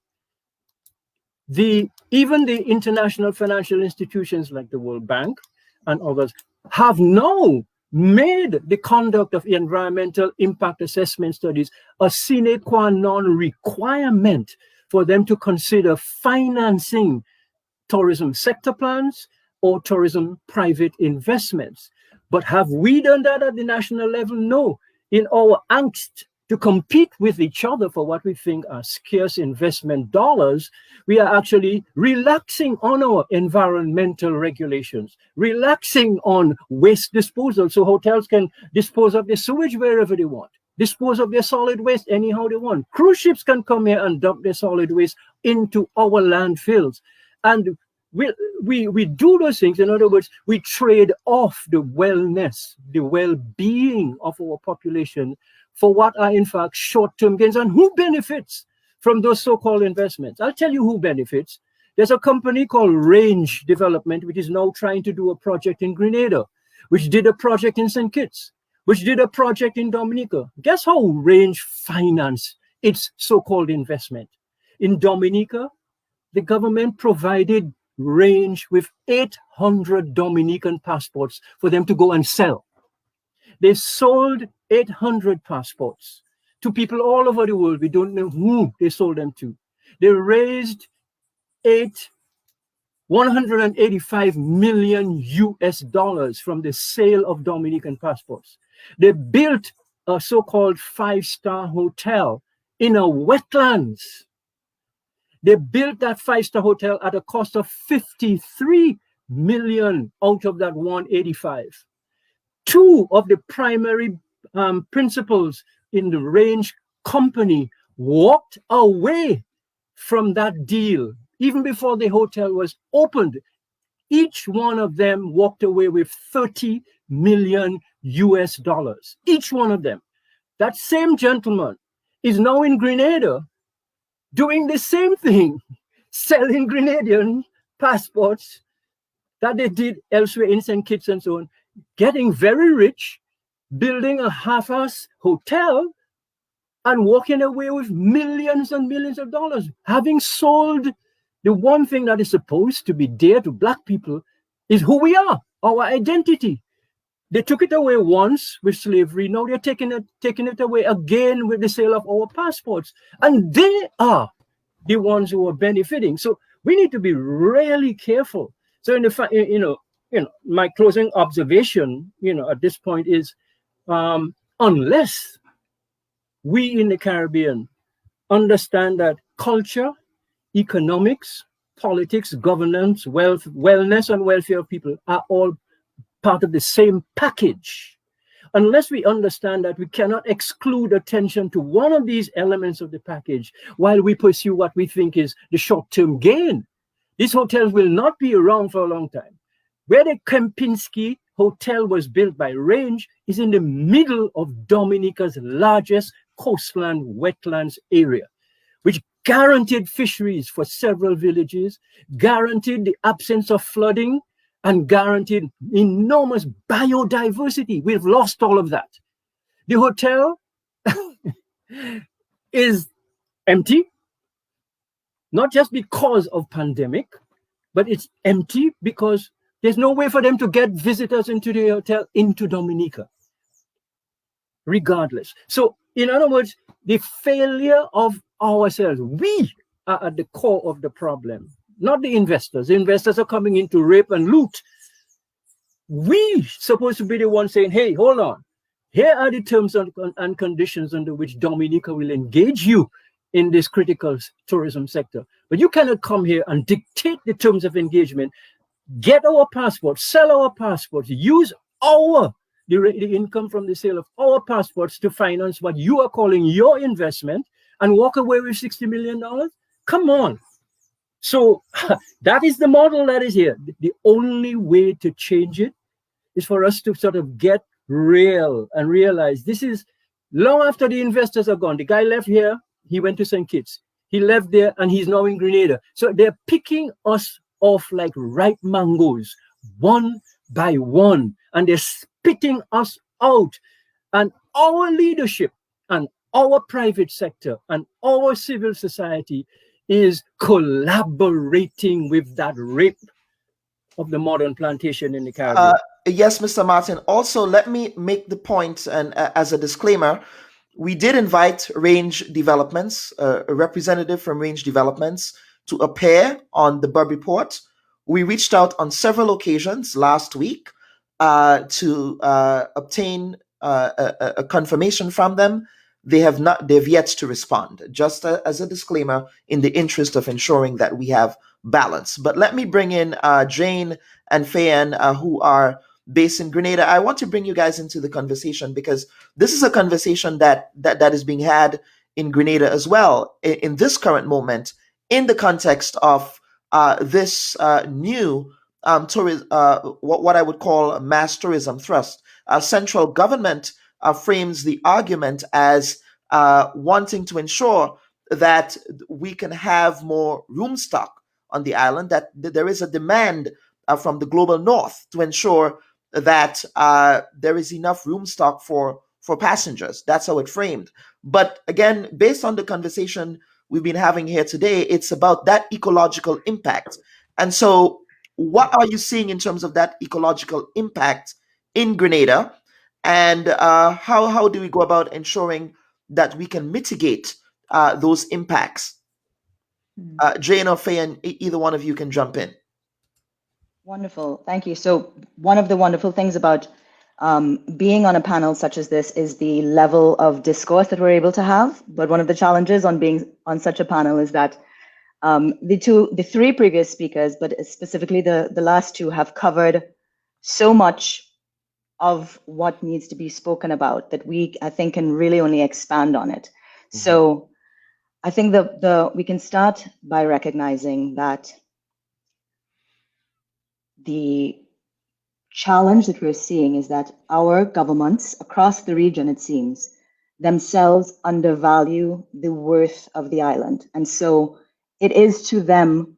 even the international financial institutions like the World Bank and others have now made the conduct of environmental impact assessment studies a sine qua non requirement for them to consider financing tourism sector plans or tourism private investments. But have we done that at the national level? No. In our angst to compete with each other for what we think are scarce investment dollars, we are actually relaxing on our environmental regulations, relaxing on waste disposal, so hotels can dispose of their sewage wherever they want, dispose of their solid waste anyhow they want. Cruise ships can come here and dump their solid waste into our landfills. And we do those things. In other words, we trade off the wellness, the well-being of our population for what are in fact short-term gains. And who benefits from those so-called investments? I'll tell you who benefits. There's a company called Range Development, which is now trying to do a project in Grenada, which did a project in St. Kitts, which did a project in Dominica. Guess how Range financed its so-called investment? In Dominica, the government provided Range with 800 Dominican passports for them to go and sell. They sold 800 passports to people all over the world. We don't know who they sold them to. They raised 185 million US dollars from the sale of Dominican passports. They built a so-called 5-star hotel in a wetlands. They built that 5-star hotel at a cost of 53 million out of that 185. 2 of the primary principals in the Range company walked away from that deal even before the hotel was opened. Each one of them walked away with 30 million US dollars. Each one of them. That same gentleman is now in Grenada doing the same thing, selling Grenadian passports that they did elsewhere in St. Kitts and so on, getting very rich, building a half-ass hotel, and walking away with millions and millions of dollars, having sold the one thing that is supposed to be dear to Black people is who we are, our identity. They took it away once with slavery. Now they're taking it away again with the sale of our passports. And they are the ones who are benefiting. So we need to be really careful. So in the my closing observation, at this point is, unless we in the Caribbean understand that culture, economics, politics, governance, wealth, wellness, and welfare of people are all part of the same package. Unless we understand that we cannot exclude attention to one of these elements of the package while we pursue what we think is the short-term gain, these hotels will not be around for a long time. Where the Kempinski Hotel was built by Range is in the middle of Dominica's largest coastland wetlands area, which guaranteed fisheries for several villages, guaranteed the absence of flooding, and guaranteed enormous biodiversity. We've lost all of that. The hotel is empty, not just because of pandemic, but it's empty because there's no way for them to get visitors into the hotel into Dominica, regardless. So, in other words, the failure of ourselves, we are at the core of the problem, not the investors. The investors are coming in to rape and loot. We supposed to be the ones saying, hey, hold on. Here are the terms and conditions under which Dominica will engage you in this critical tourism sector. But you cannot come here and dictate the terms of engagement, get our passports, sell our passports, use the income from the sale of our passports to finance what you are calling your investment and walk away with $60 million? Come on. So that is the model that is here. The only way to change it is for us to sort of get real and realize this is long after the investors are gone. The guy left here, he went to St. Kitts. He left there and he's now in Grenada. So they're picking us off like ripe mangoes, one by one, and they're spitting us out. And our leadership and our private sector and our civil society is collaborating with that rape of the modern plantation in the Caribbean. Yes, Mr. Martin. Also, let me make the point, and as a disclaimer, we did invite Range Developments, a representative from Range Developments, to appear on the Bubb Report. We reached out on several occasions last week to obtain a confirmation from them. They've yet to respond, just as a disclaimer, in the interest of ensuring that we have balance. But let me bring in Jane and Fayeann, who are based in Grenada. I want to bring you guys into the conversation because this is a conversation that is being had in Grenada as well in this current moment, in the context of this new what I would call a mass tourism thrust. Central government frames the argument as wanting to ensure that we can have more room stock on the island, that there is a demand from the global north to ensure that there is enough room stock for passengers. That's how it's framed. But again, based on the conversation we've been having here today, it's about that ecological impact. And so what are you seeing in terms of that ecological impact in Grenada? And how do we go about ensuring that we can mitigate those impacts? Jane or Fayeann, either one of you can jump in. Wonderful. Thank you. So one of the wonderful things about being on a panel such as this is the level of discourse that we're able to have. But one of the challenges on being on such a panel is that the three previous speakers, but specifically the last two, have covered so much of what needs to be spoken about that I think, can really only expand on it. Mm-hmm. So I think we can start by recognizing that the challenge that we're seeing is that our governments across the region, it seems, themselves undervalue the worth of the island. And so it is to them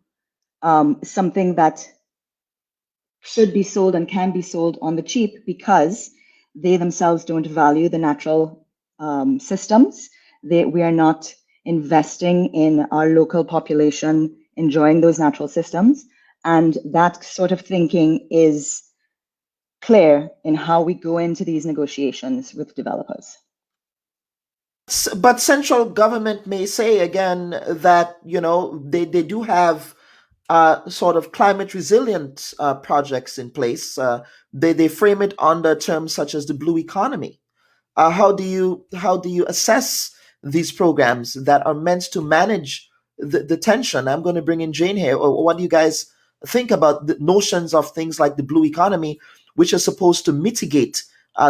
something that should be sold and can be sold on the cheap because they themselves don't value the natural systems. We are not investing in our local population enjoying those natural systems. And that sort of thinking is clear in how we go into these negotiations with developers. But central government may say again that, they do have sort of climate resilient projects in place. They frame it under terms such as the blue economy. How do you assess these programs that are meant to manage the tension? I'm going to bring in Jane here. What do you guys think about the notions of things like the blue economy, which are supposed to mitigate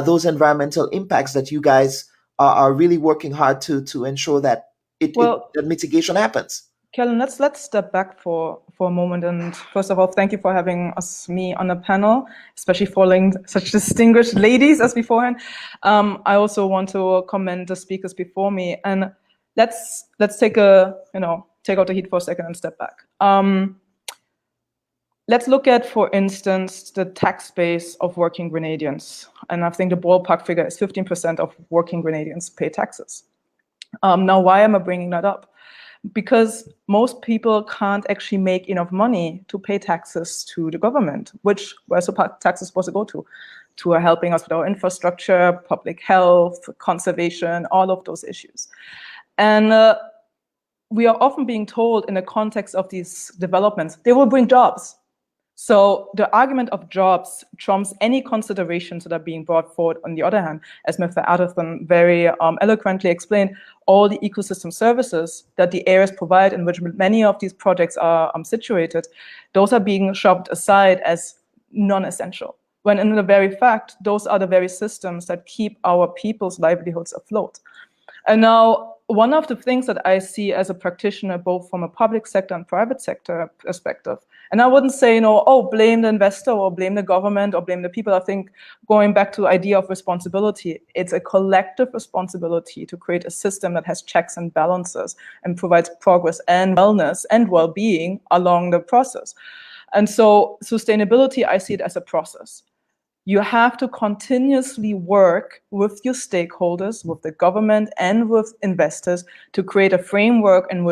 those environmental impacts that you guys are really working hard to ensure that that mitigation happens? Kellen, let's step back for a moment. And first of all, thank you for having me on the panel, especially following such distinguished ladies as beforehand. I also want to commend the speakers before me. And let's take out the heat for a second and step back. Let's look at, for instance, the tax base of working Grenadians. And I think the ballpark figure is 15% of working Grenadians pay taxes. Now, why am I bringing that up? Because most people can't actually make enough money to pay taxes to the government, which where's the taxes supposed to go to helping us with our infrastructure, public health, conservation, all of those issues. And we are often being told in the context of these developments, they will bring jobs. So the argument of jobs trumps any considerations that are being brought forward. On the other hand, as Mr. Atherton very eloquently explained, all the ecosystem services that the areas provide in which many of these projects are situated, those are being shoved aside as non-essential, when in the very fact, those are the very systems that keep our people's livelihoods afloat. And now, one of the things that I see as a practitioner, both from a public sector and private sector perspective, and I wouldn't say, oh, blame the investor or blame the government or blame the people. I think going back to the idea of responsibility, it's a collective responsibility to create a system that has checks and balances and provides progress and wellness and well-being along the process. And so sustainability, I see it as a process. You have to continuously work with your stakeholders, with the government and with investors to create a framework in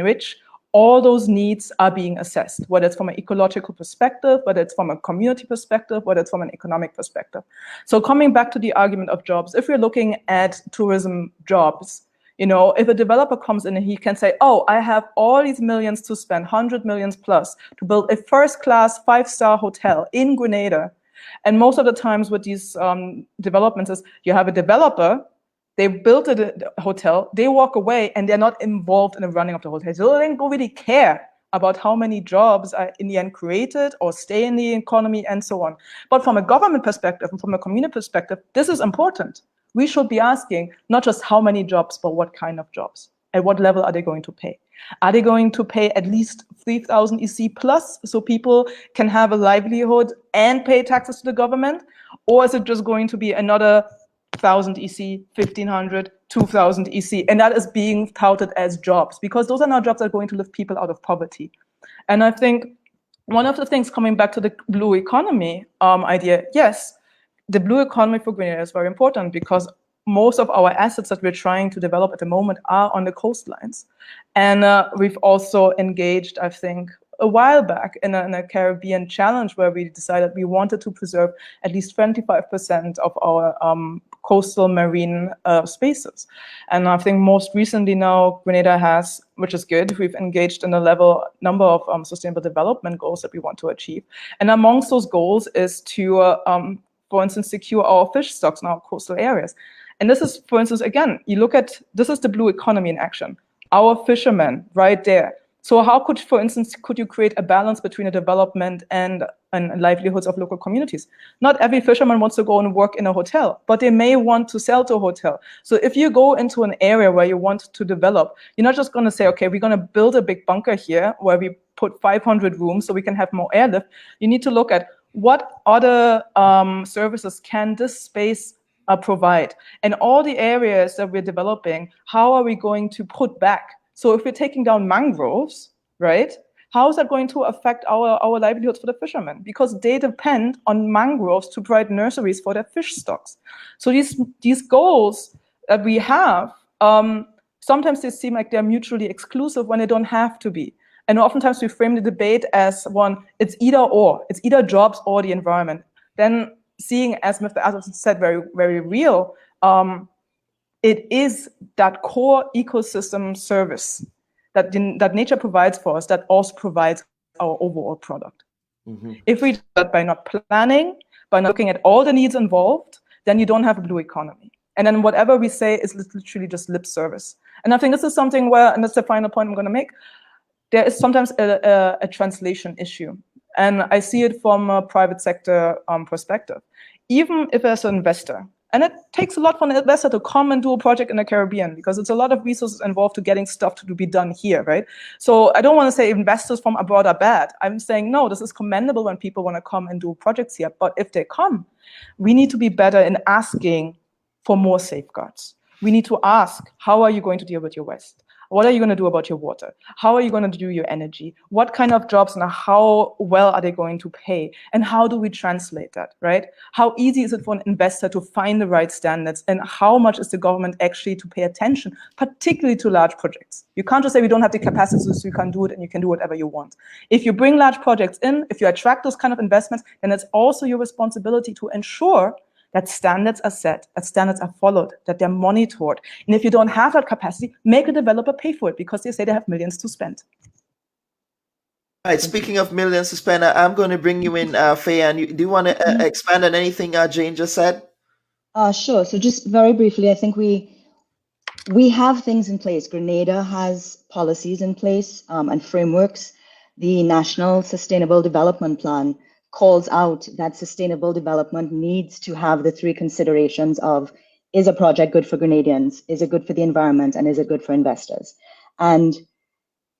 which all those needs are being assessed, whether it's from an ecological perspective, whether it's from a community perspective, whether it's from an economic perspective. So coming back to the argument of jobs, if we're looking at tourism jobs, if a developer comes in and he can say, oh, I have all these millions to spend, 100 millions plus, to build a first-class 5-star hotel in Grenada. And most of the times with these developments is you have a developer, they built a hotel, they walk away, and they're not involved in the running of the hotel. So they don't really care about how many jobs are in the end created or stay in the economy and so on. But from a government perspective and from a community perspective, this is important. We should be asking not just how many jobs, but what kind of jobs. At what level are they going to pay? Are they going to pay at least 3,000 EC plus so people can have a livelihood and pay taxes to the government? Or is it just going to be another 1,000 EC, 1,500, 2,000 EC? And that is being touted as jobs, because those are not jobs that are going to lift people out of poverty. And I think one of the things, coming back to the blue economy idea, yes, the blue economy for Grenada is very important because most of our assets that we're trying to develop at the moment are on the coastlines. And we've also engaged, I think, a while back in a Caribbean challenge where we decided we wanted to preserve at least 25% of our coastal marine spaces. And I think most recently now Grenada has, which is good, we've engaged in a number of sustainable development goals that we want to achieve. And amongst those goals is to, for instance, secure our fish stocks in our coastal areas. And this is, for instance, again, you look at, this is the blue economy in action. Our fishermen right there. So how could, for instance, could you create a balance between the development and livelihoods of local communities? Not every fisherman wants to go and work in a hotel, but they may want to sell to a hotel. So if you go into an area where you want to develop, you're not just going to say, okay, we're going to build a big bunker here where we put 500 rooms so we can have more airlift. You need to look at what other services can this space provide. And all the areas that we're developing, how are we going to put back? So if we're taking down mangroves, right, how is that going to affect our livelihoods for the fishermen? Because they depend on mangroves to provide nurseries for their fish stocks. So these goals that we have, sometimes they seem like they're mutually exclusive when they don't have to be. And oftentimes we frame the debate as one, it's either or, it's either jobs or the environment. Then seeing, as Mr. Atherton said, very, very real, it is that core ecosystem service that nature provides for us that also provides our overall product. Mm-hmm. If we do that by not planning, by not looking at all the needs involved, then you don't have a blue economy. And then whatever we say is literally just lip service. And I think this is something where, and that's the final point I'm going to make, there is sometimes a translation issue. And I see it from a private sector perspective. Even if as an investor, and it takes a lot for an investor to come and do a project in the Caribbean because it's a lot of resources involved to getting stuff to be done here, right? So I don't want to say investors from abroad are bad. I'm saying, no, this is commendable when people want to come and do projects here. But if they come, we need to be better in asking for more safeguards. We need to ask, how are you going to deal with your waste? What are you going to do about your water? How are you going to do your energy? What kind of jobs and how well are they going to pay? And how do we translate that, right? How easy is it for an investor to find the right standards? And how much is the government actually to pay attention, particularly to large projects? You can't just say we don't have the capacity, so you can't do it and you can do whatever you want. If you bring large projects in, if you attract those kind of investments, then it's also your responsibility to ensure that standards are set, that standards are followed, that they're monitored. And if you don't have that capacity, make a developer pay for it because they say they have millions to spend. All right, speaking of millions to spend, I'm going to bring you in, Fayeann. Do you want to expand on anything Jane just said? Sure. So just very briefly, I think we have things in place. Grenada has policies in place and frameworks. The National Sustainable Development Plan calls out that sustainable development needs to have the three considerations of, is a project good for Grenadians, is it good for the environment, and is it good for investors? And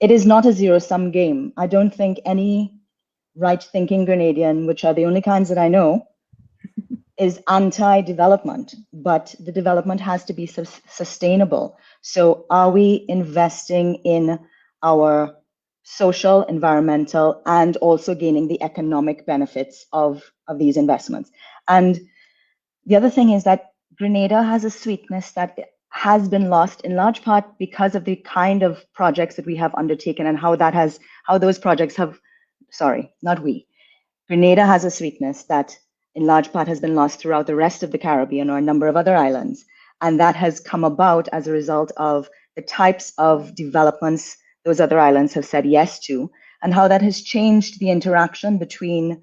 it is not a zero-sum game. I don't think any right-thinking Grenadian, which are the only kinds that I know, is anti-development, but the development has to be sustainable. So are we investing in our social, environmental, and also gaining the economic benefits of these investments? And the other thing is that Grenada has a sweetness that has been lost in large part because of the kind of projects that we have undertaken and how those projects have, Grenada has a sweetness that in large part has been lost throughout the rest of the Caribbean or a number of other islands. And that has come about as a result of the types of developments those other islands have said yes to, and how that has changed the interaction between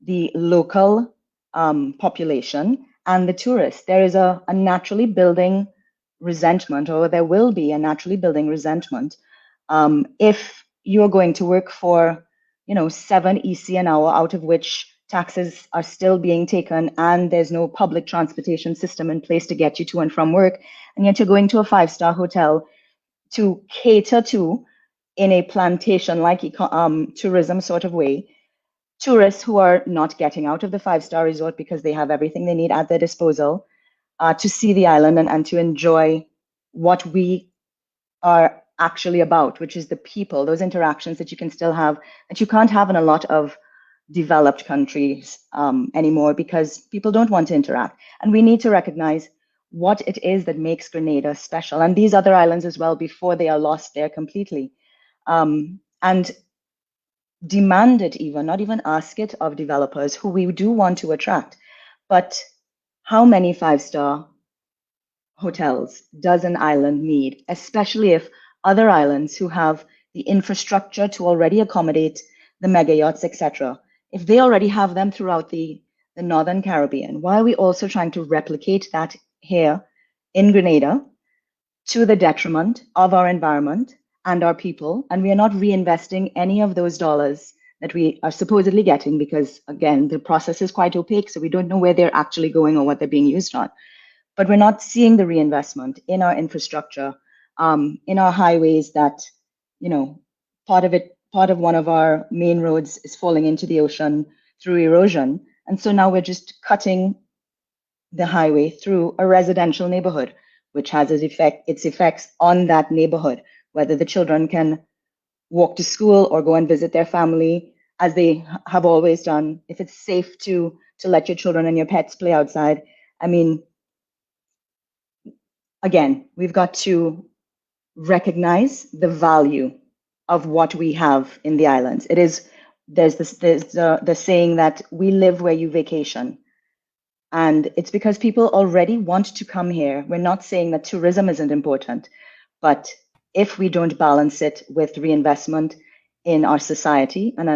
the local population and the tourists. There is a naturally building resentment, or there will be a naturally building resentment if you're going to work for 7 EC an hour, out of which taxes are still being taken, and there's no public transportation system in place to get you to and from work, and yet you're going to a 5-star hotel to cater to, in a plantation-like tourism sort of way, tourists who are not getting out of the 5-star resort because they have everything they need at their disposal to see the island and to enjoy what we are actually about, which is the people, those interactions that you can still have, that you can't have in a lot of developed countries anymore because people don't want to interact. And we need to recognize what it is that makes Grenada special, and these other islands as well, before they are lost there completely. And demand it even, not even ask it of developers who we do want to attract. But how many 5-star hotels does an island need, especially if other islands who have the infrastructure to already accommodate the mega yachts, etc., if they already have them throughout the Northern Caribbean, why are we also trying to replicate that here in Grenada to the detriment of our environment and our people? And we are not reinvesting any of those dollars that we are supposedly getting because, again, the process is quite opaque, so we don't know where they're actually going or what they're being used on. But we're not seeing the reinvestment in our infrastructure, in our highways that, part of one of our main roads is falling into the ocean through erosion. And so now we're just cutting the highway through a residential neighborhood, which has its effects on that neighborhood, whether the children can walk to school or go and visit their family as they have always done, if it's safe to let your children and your pets play outside. I mean, again, we've got to recognize the value of what we have in the islands. There's the saying that we live where you vacation. And it's because people already want to come here. We're not saying that tourism isn't important, but if we don't balance it with reinvestment in our society and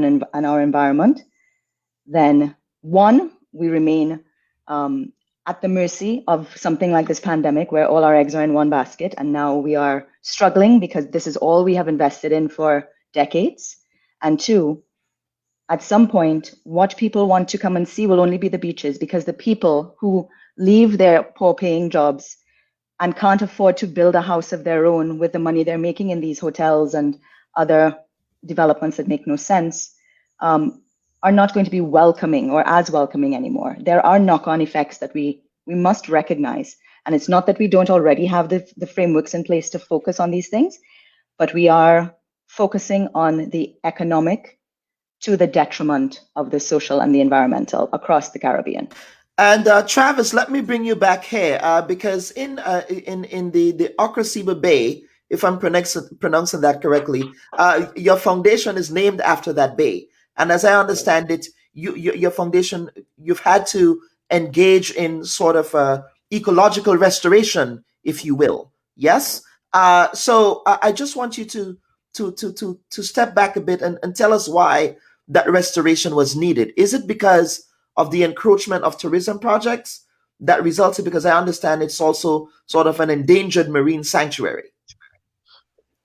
our environment, then one, we remain at the mercy of something like this pandemic where all our eggs are in one basket, and now we are struggling because this is all we have invested in for decades. And two, at some point, what people want to come and see will only be the beaches, because the people who leave their poor-paying jobs and can't afford to build a house of their own with the money they're making in these hotels and other developments that make no sense, are not going to be welcoming or as welcoming anymore. There are knock-on effects that we must recognize. And it's not that we don't already have the frameworks in place to focus on these things, but we are focusing on the economic to the detriment of the social and the environmental across the Caribbean. And Travis, let me bring you back here because in the Ocraciba Bay, if I'm pronouncing that correctly, your foundation is named after that bay. And as I understand it, your foundation, you've had to engage in sort of ecological restoration, if you will. Yes. So I just want you to step back a bit and tell us why that restoration was needed. Is it because of the encroachment of tourism projects that resulted? Because I understand it's also sort of an endangered marine sanctuary.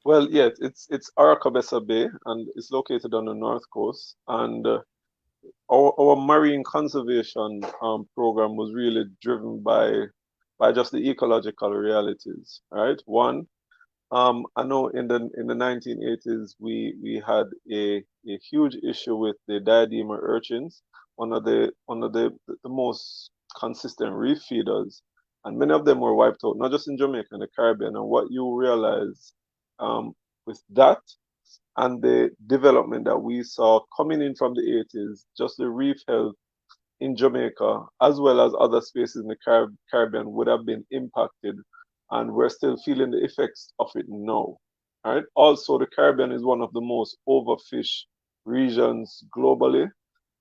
Well, yeah, it's Aracabessa Bay, and it's located on the north coast. And our marine conservation program was really driven by just the ecological realities, right? One, I know in the 1980s we had a huge issue with the diadema urchins, one of the most consistent reef feeders, and many of them were wiped out, not just in Jamaica, and the Caribbean. And what you realize with that and the development that we saw coming in from the 80s, just the reef health in Jamaica, as well as other spaces in the Caribbean, would have been impacted, and we're still feeling the effects of it now. Right? Also, the Caribbean is one of the most overfished regions globally,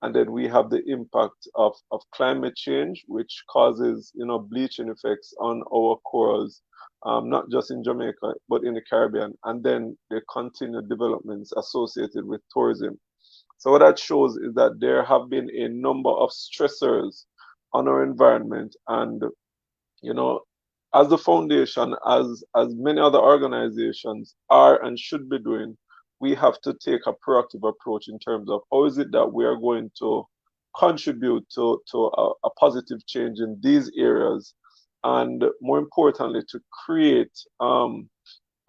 and then we have the impact of climate change, which causes bleaching effects on our corals, not just in Jamaica but in the Caribbean, and then the continued developments associated with tourism. So what that shows is that there have been a number of stressors on our environment, and as the foundation, as many other organizations are and should be doing, we have to take a proactive approach in terms of how is it that we are going to contribute to a positive change in these areas, and more importantly, to create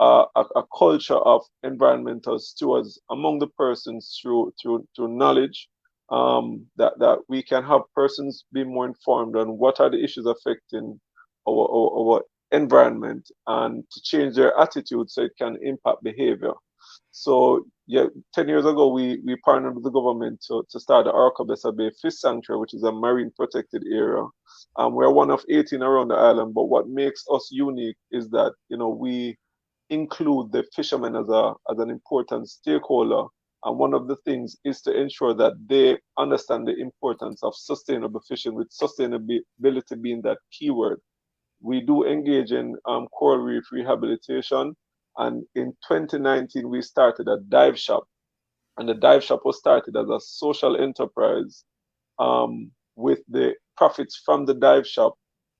a culture of environmental stewards among the persons through knowledge, that we can have persons be more informed on what are the issues affecting our environment, and to change their attitude so it can impact behavior. So yeah, 10 years ago we partnered with the government to start the Aracabessa Bay Fish Sanctuary, which is a marine protected area. We're one of 18 around the island, but what makes us unique is that we include the fishermen as an important stakeholder, and one of the things is to ensure that they understand the importance of sustainable fishing, with sustainability being that keyword. We do engage in coral reef rehabilitation, and in 2019 we started a dive shop, and the dive shop was started as a social enterprise, with the profits from the dive shop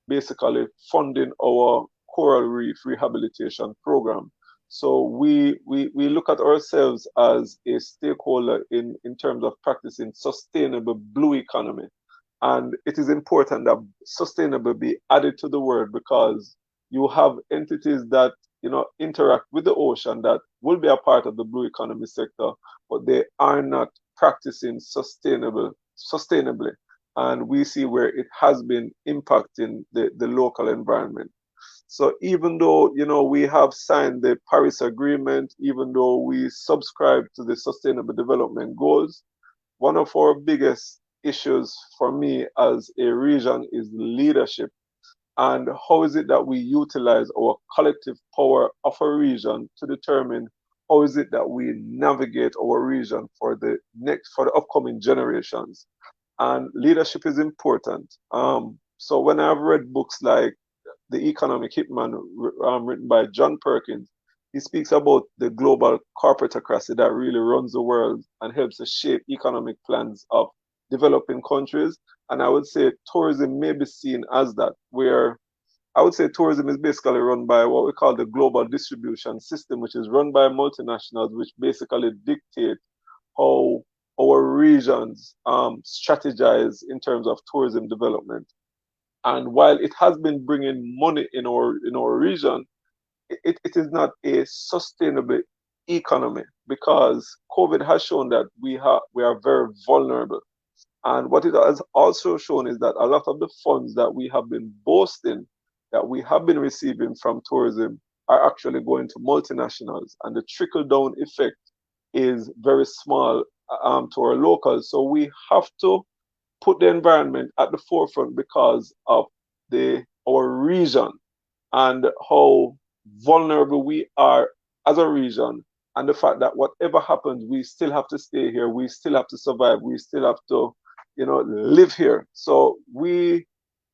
basically funding our coral reef rehabilitation program. So we look at ourselves as a stakeholder in terms of practicing sustainable blue economy. And it is important that sustainable be added to the word, because you have entities that interact with the ocean that will be a part of the blue economy sector, but they are not practicing sustainably. And we see where it has been impacting the local environment. So even though we have signed the Paris Agreement, even though we subscribe to the Sustainable Development Goals, one of our biggest issues for me as a region is leadership. And how is it that we utilize our collective power of a region to determine how is it that we navigate our region for the upcoming generations? And leadership is important. So when I've read books like The Economic Hitman, written by John Perkins, he speaks about the global corporatocracy that really runs the world and helps to shape economic plans of developing countries. And I would say tourism may be seen as that, where I would say tourism is basically run by what we call the global distribution system, which is run by multinationals, which basically dictate how our regions strategize in terms of tourism development. And while it has been bringing money in our region, it is not a sustainable economy, because COVID has shown that we are very vulnerable. And what it has also shown is that a lot of the funds that we have been boasting that we have been receiving from tourism are actually going to multinationals, and the trickle-down effect is very small to our locals. So we have to put the environment at the forefront because of our region and how vulnerable we are as a region, and the fact that whatever happens, we still have to stay here, we still have to survive, we still have to, live here. So we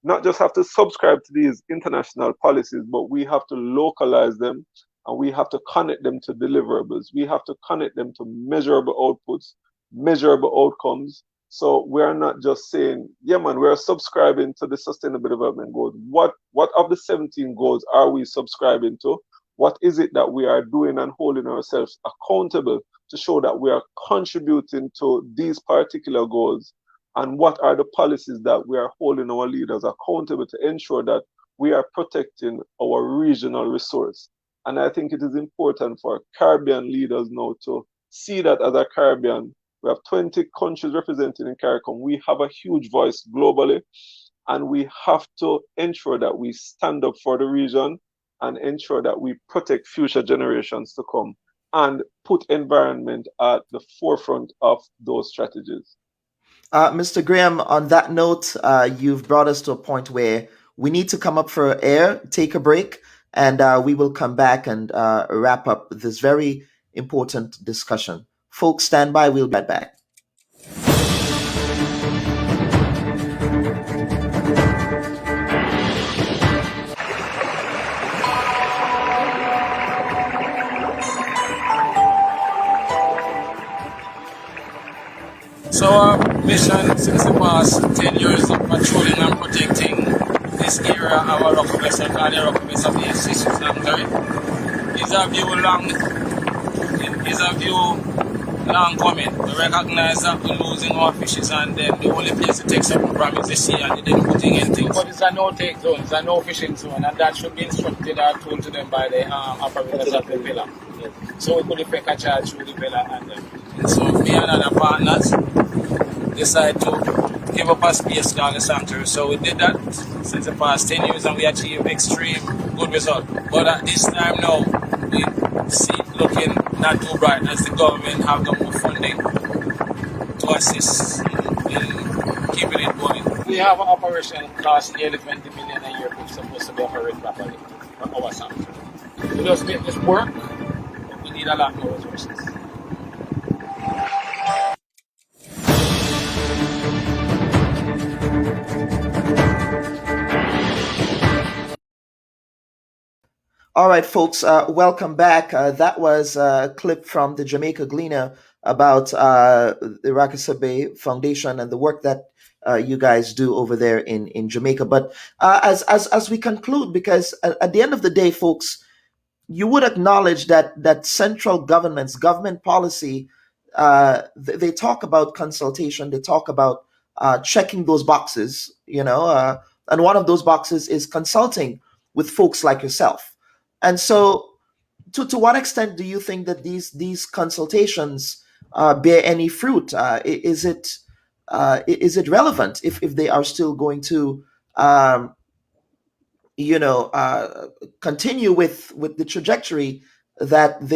not just have to subscribe to these international policies, but we have to localize them, and we have to connect them to deliverables. We have to connect them to measurable outputs, measurable outcomes. So we're not just saying, yeah, man, we're subscribing to the Sustainable Development Goals. What of the 17 goals are we subscribing to? What is it that we are doing and holding ourselves accountable to show that we are contributing to these particular goals? And what are the policies that we are holding our leaders accountable to ensure that we are protecting our regional resource? And I think it is important for Caribbean leaders now to see that as a Caribbean, we have 20 countries represented in CARICOM. We have a huge voice globally, and we have to ensure that we stand up for the region and ensure that we protect future generations to come and put environment at the forefront of those strategies. Mr. Graham, on that note, you've brought us to a point where we need to come up for air, take a break, and we will come back and wrap up this very important discussion. Folks, stand by. We'll be right back. So our mission since the past 10 years of patrolling and protecting this area, our Rockabess and Rockabess of the issues is a view long coming. We recognize that we're losing our fishes, and then the only place to take something from is the sea, and they didn't putting in things. But it's a no-take zone, it's a no-fishing zone, and that should be instructed or told to them by the operators of the pillar. So we could effect a charge through the pillar, and so me and other partners decide to give up a space down the sanctuary. So we did that since the past 10 years, and we achieved extreme good result. But at this time now, we see it looking not too bright as the government have no more funding to assist in keeping it going. We have an operation cost nearly 20 million a year, which is supposed to be operated properly for our sanctuary. We just make this work, but we need a lot more resources. All right, folks, welcome back. That was a clip from the Jamaica Gleaner about the Rakasabe Foundation and the work that you guys do over there in Jamaica. But as we conclude, because at the end of the day, folks, you would acknowledge that central governments, government policy, they talk about consultation, they talk about checking those boxes, and one of those boxes is consulting with folks like yourself. And so, to what extent do you think that these consultations bear any fruit? Is it relevant if they are still going to continue with the trajectory that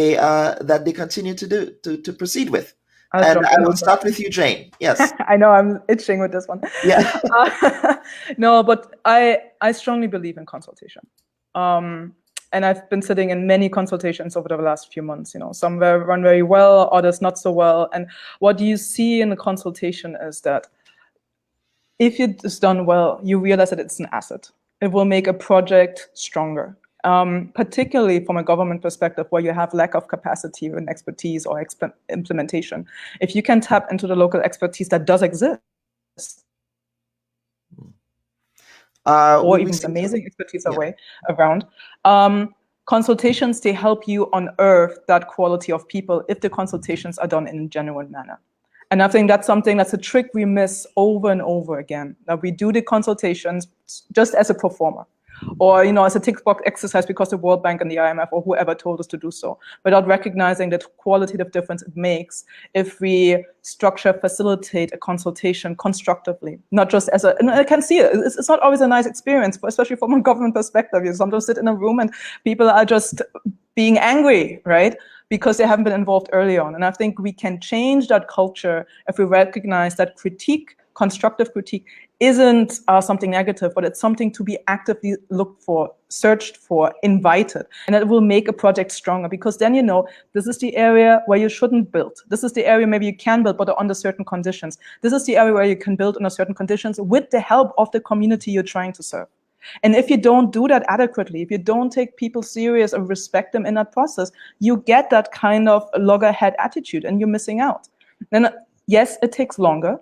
they continue to proceed with? And I will start with you, Jane. Yes. I know I'm itching with this one. Yeah. No, but I strongly believe in consultation. And I've been sitting in many consultations over the last few months. Some run very well, others not so well. And what you see in the consultation is that if it's done well, you realize that it's an asset. It will make a project stronger, particularly from a government perspective where you have lack of capacity and expertise or implementation. If you can tap into the local expertise that does exist, or even amazing expertise around. Consultations, they help you unearth that quality of people if the consultations are done in a genuine manner. And I think that's something that's a trick we miss over and over again, that we do the consultations just as a performer. or as a tick box exercise because the World Bank and the IMF or whoever told us to do so, without recognizing the qualitative difference it makes if we facilitate a consultation constructively, not just as and I can see it. It's not always a nice experience, especially from a government perspective. You sometimes sit in a room and people are just being angry, right? Because they haven't been involved early on. And I think we can change that culture if we recognize that constructive critique, isn't something negative, but it's something to be actively looked for, searched for, invited. And it will make a project stronger, because then this is the area where you shouldn't build. This is the area maybe you can build, but under certain conditions. This is the area where you can build under certain conditions with the help of the community you're trying to serve. And if you don't do that adequately, if you don't take people serious and respect them in that process, you get that kind of loggerhead attitude and you're missing out. Then yes, it takes longer.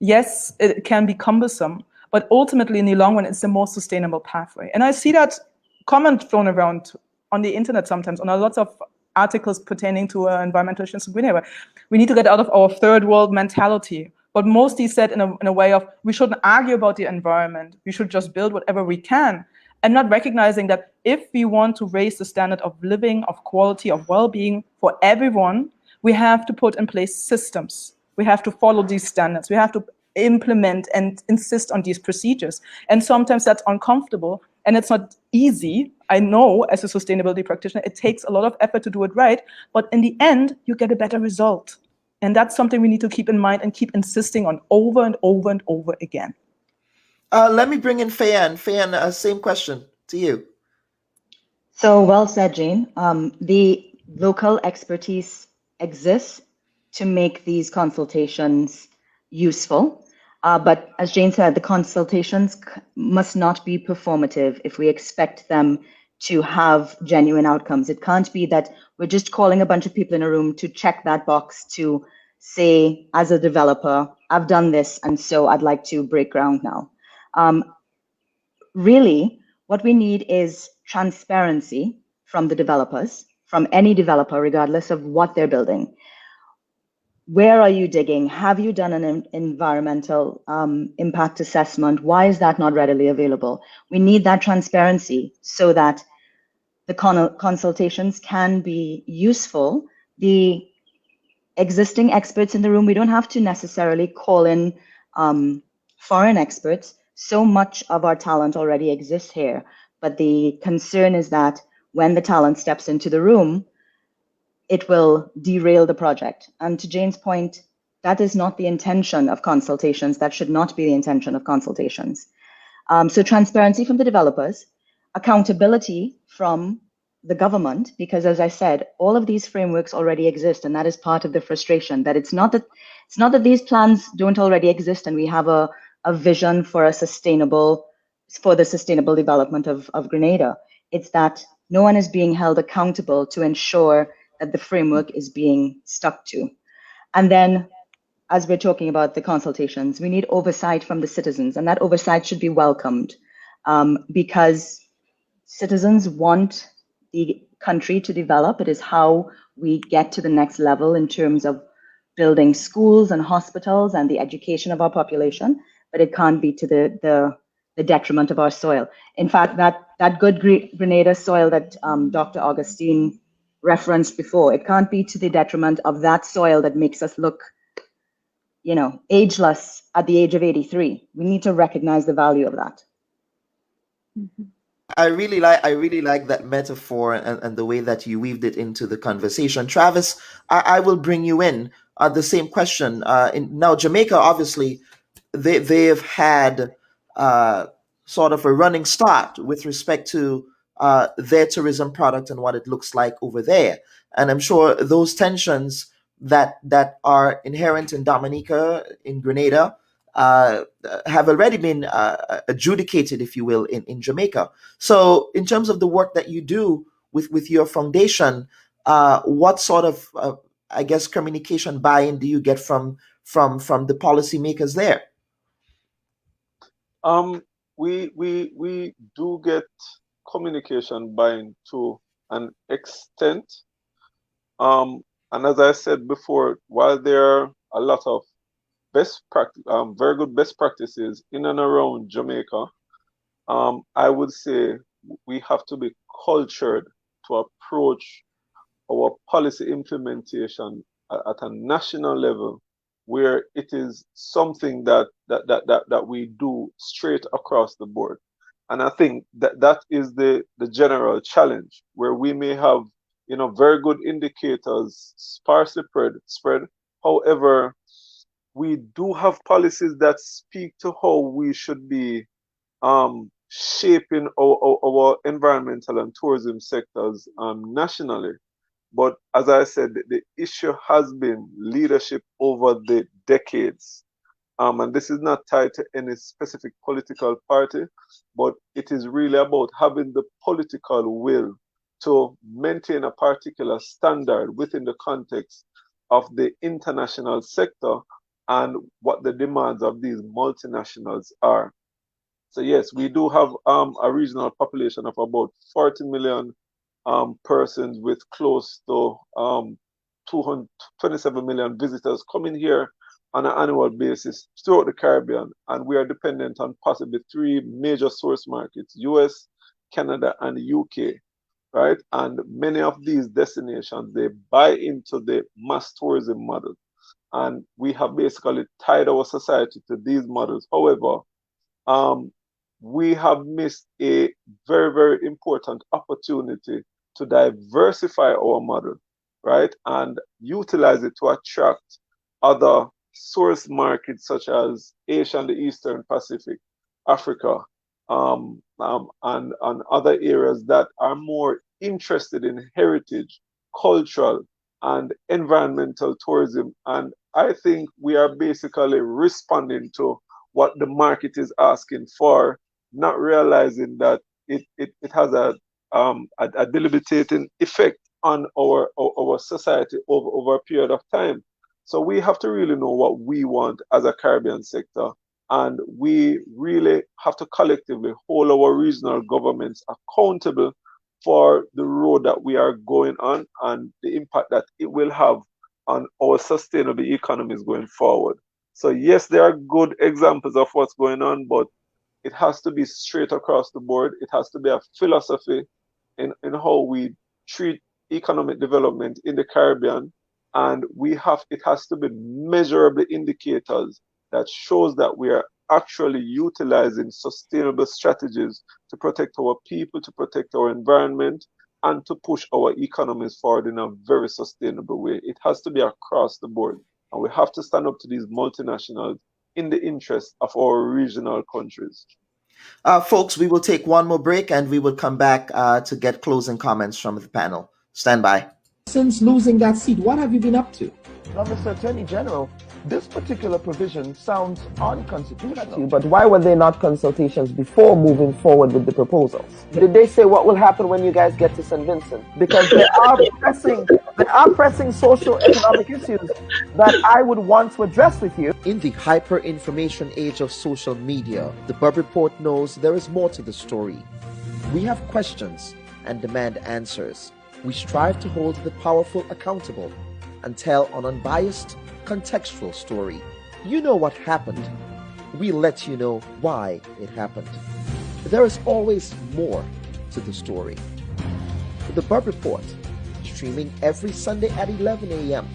Yes, it can be cumbersome, but ultimately in the long run, it's the most sustainable pathway. And I see that comment thrown around on the internet sometimes, on a lot of articles pertaining to environmental issues in Grenada. We need to get out of our third world mentality, but mostly said in a way of, we shouldn't argue about the environment. We should just build whatever we can, and not recognizing that if we want to raise the standard of living, of quality, of well-being for everyone, we have to put in place systems. We have to follow these standards. We have to implement and insist on these procedures. And sometimes that's uncomfortable and it's not easy. I know as a sustainability practitioner, it takes a lot of effort to do it right, but in the end, you get a better result. And that's something we need to keep in mind and keep insisting on over and over and over again. Let me bring in Fayeann. Fayeann, same question to you. So well said, Jane. The local expertise exists to make these consultations useful. But as Jane said, the consultations must not be performative if we expect them to have genuine outcomes. It can't be that we're just calling a bunch of people in a room to check that box to say, as a developer, I've done this, and so I'd like to break ground now. Really, what we need is transparency from the developers, from any developer, regardless of what they're building. Where are you digging? Have you done an environmental impact assessment? Why is that not readily available? We need that transparency so that the consultations can be useful. The existing experts in the room, we don't have to necessarily call in foreign experts. So much of our talent already exists here. But the concern is that when the talent steps into the room, it will derail the project. And to Jane's point, that is not the intention of consultations. That should not be the intention of consultations. So transparency from the developers, accountability from the government, because as I said, all of these frameworks already exist, and that is part of the frustration, that it's not that these plans don't already exist and we have a vision for the sustainable development of Grenada. It's that no one is being held accountable to ensure that the framework is being stuck to. And then, as we're talking about the consultations, we need oversight from the citizens, and that oversight should be welcomed because citizens want the country to develop. It is how we get to the next level in terms of building schools and hospitals and the education of our population, but it can't be to the detriment of our soil. In fact, that good Grenada soil that Dr. Augustine referenced before, it can't be to the detriment of that soil that makes us look, ageless at the age of 83. We need to recognize the value of that. Mm-hmm. I really like that metaphor and the way that you weaved it into the conversation. Travis, I will bring you in. The same question. Now, Jamaica, obviously, they have had sort of a running start with respect to their tourism product and what it looks like over there. And I'm sure those tensions that are inherent in Dominica, in Grenada, have already been adjudicated, if you will, in Jamaica. So in terms of the work that you do with your foundation, what sort of, communication buy-in do you get from the policymakers there? We do get communication buy-in to an extent. And as I said before, while there are a lot of very good best practices in and around Jamaica, I would say we have to be cultured to approach our policy implementation at a national level, where it is something that we do straight across the board. And I think that is the general challenge, where we may have, very good indicators sparsely spread. However, we do have policies that speak to how we should be shaping our environmental and tourism sectors nationally. But as I said, the issue has been leadership over the decades. And this is not tied to any specific political party, but it is really about having the political will to maintain a particular standard within the context of the international sector and what the demands of these multinationals are. So yes, we do have a regional population of about 40 million persons, with close to 227 million visitors coming here on an annual basis throughout the Caribbean. And we are dependent on possibly three major source markets: US, Canada, and UK, right? And many of these destinations, they buy into the mass tourism model. And we have basically tied our society to these models. However, we have missed a very, very important opportunity to diversify our model, right? And utilize it to attract other source markets such as Asia and the Eastern Pacific, Africa, and other areas that are more interested in heritage, cultural, and environmental tourism. And I think we are basically responding to what the market is asking for, not realizing that it has a debilitating effect on our society over a period of time. So we have to really know what we want as a Caribbean sector, and we really have to collectively hold our regional governments accountable for the road that we are going on and the impact that it will have on our sustainable economies going forward. So yes, there are good examples of what's going on, but it has to be straight across the board. It has to be a philosophy in how we treat economic development in the Caribbean. And it has to be measurable indicators that shows that we are actually utilizing sustainable strategies to protect our people, to protect our environment, and to push our economies forward in a very sustainable way. It has to be across the board. And we have to stand up to these multinationals in the interest of our regional countries. Folks, we will take one more break and we will come back to get closing comments from the panel. Stand by. Since losing that seat, what have you been up to? Well, Mr. Attorney General, this particular provision sounds unconstitutional. But why were there not consultations before moving forward with the proposals? Did they say what will happen when you guys get to St. Vincent? Because there are pressing social economic issues that I would want to address with you. In the hyper-information age of social media, the Bubb Report knows there is more to the story. We have questions and demand answers. We strive to hold the powerful accountable and tell an unbiased, contextual story. You know what happened. We let you know why it happened. There is always more to the story. The Bubb Report, streaming every Sunday at 11 a.m.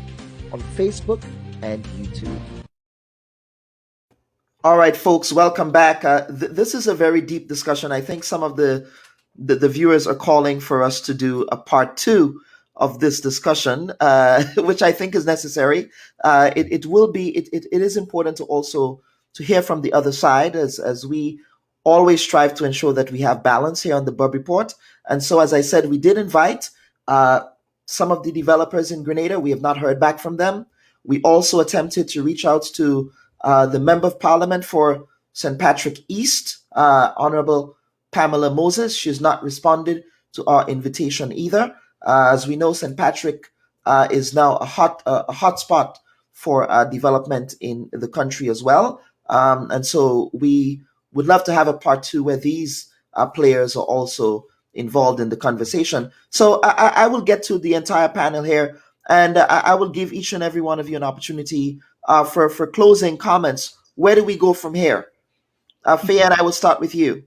on Facebook and YouTube. All right, folks, welcome back. This is a very deep discussion. I think some of the viewers are calling for us to do a part 2 of this discussion, which I think is necessary. It is important to also to hear from the other side, as we always strive to ensure that we have balance here on the Bubb Report. And so, as I said, we did invite some of the developers in Grenada. We have not heard back from them. We also attempted to reach out to the Member of Parliament for St. Patrick East, Honorable Pamela Moses. She has not responded to our invitation either. As we know, St. Patrick is now a hot spot for development in the country as well. And so we would love to have a part 2 where these players are also involved in the conversation. So I will get to the entire panel here, and I will give each and every one of you an opportunity for closing comments. Where do we go from here? Fayeann, I will start with you.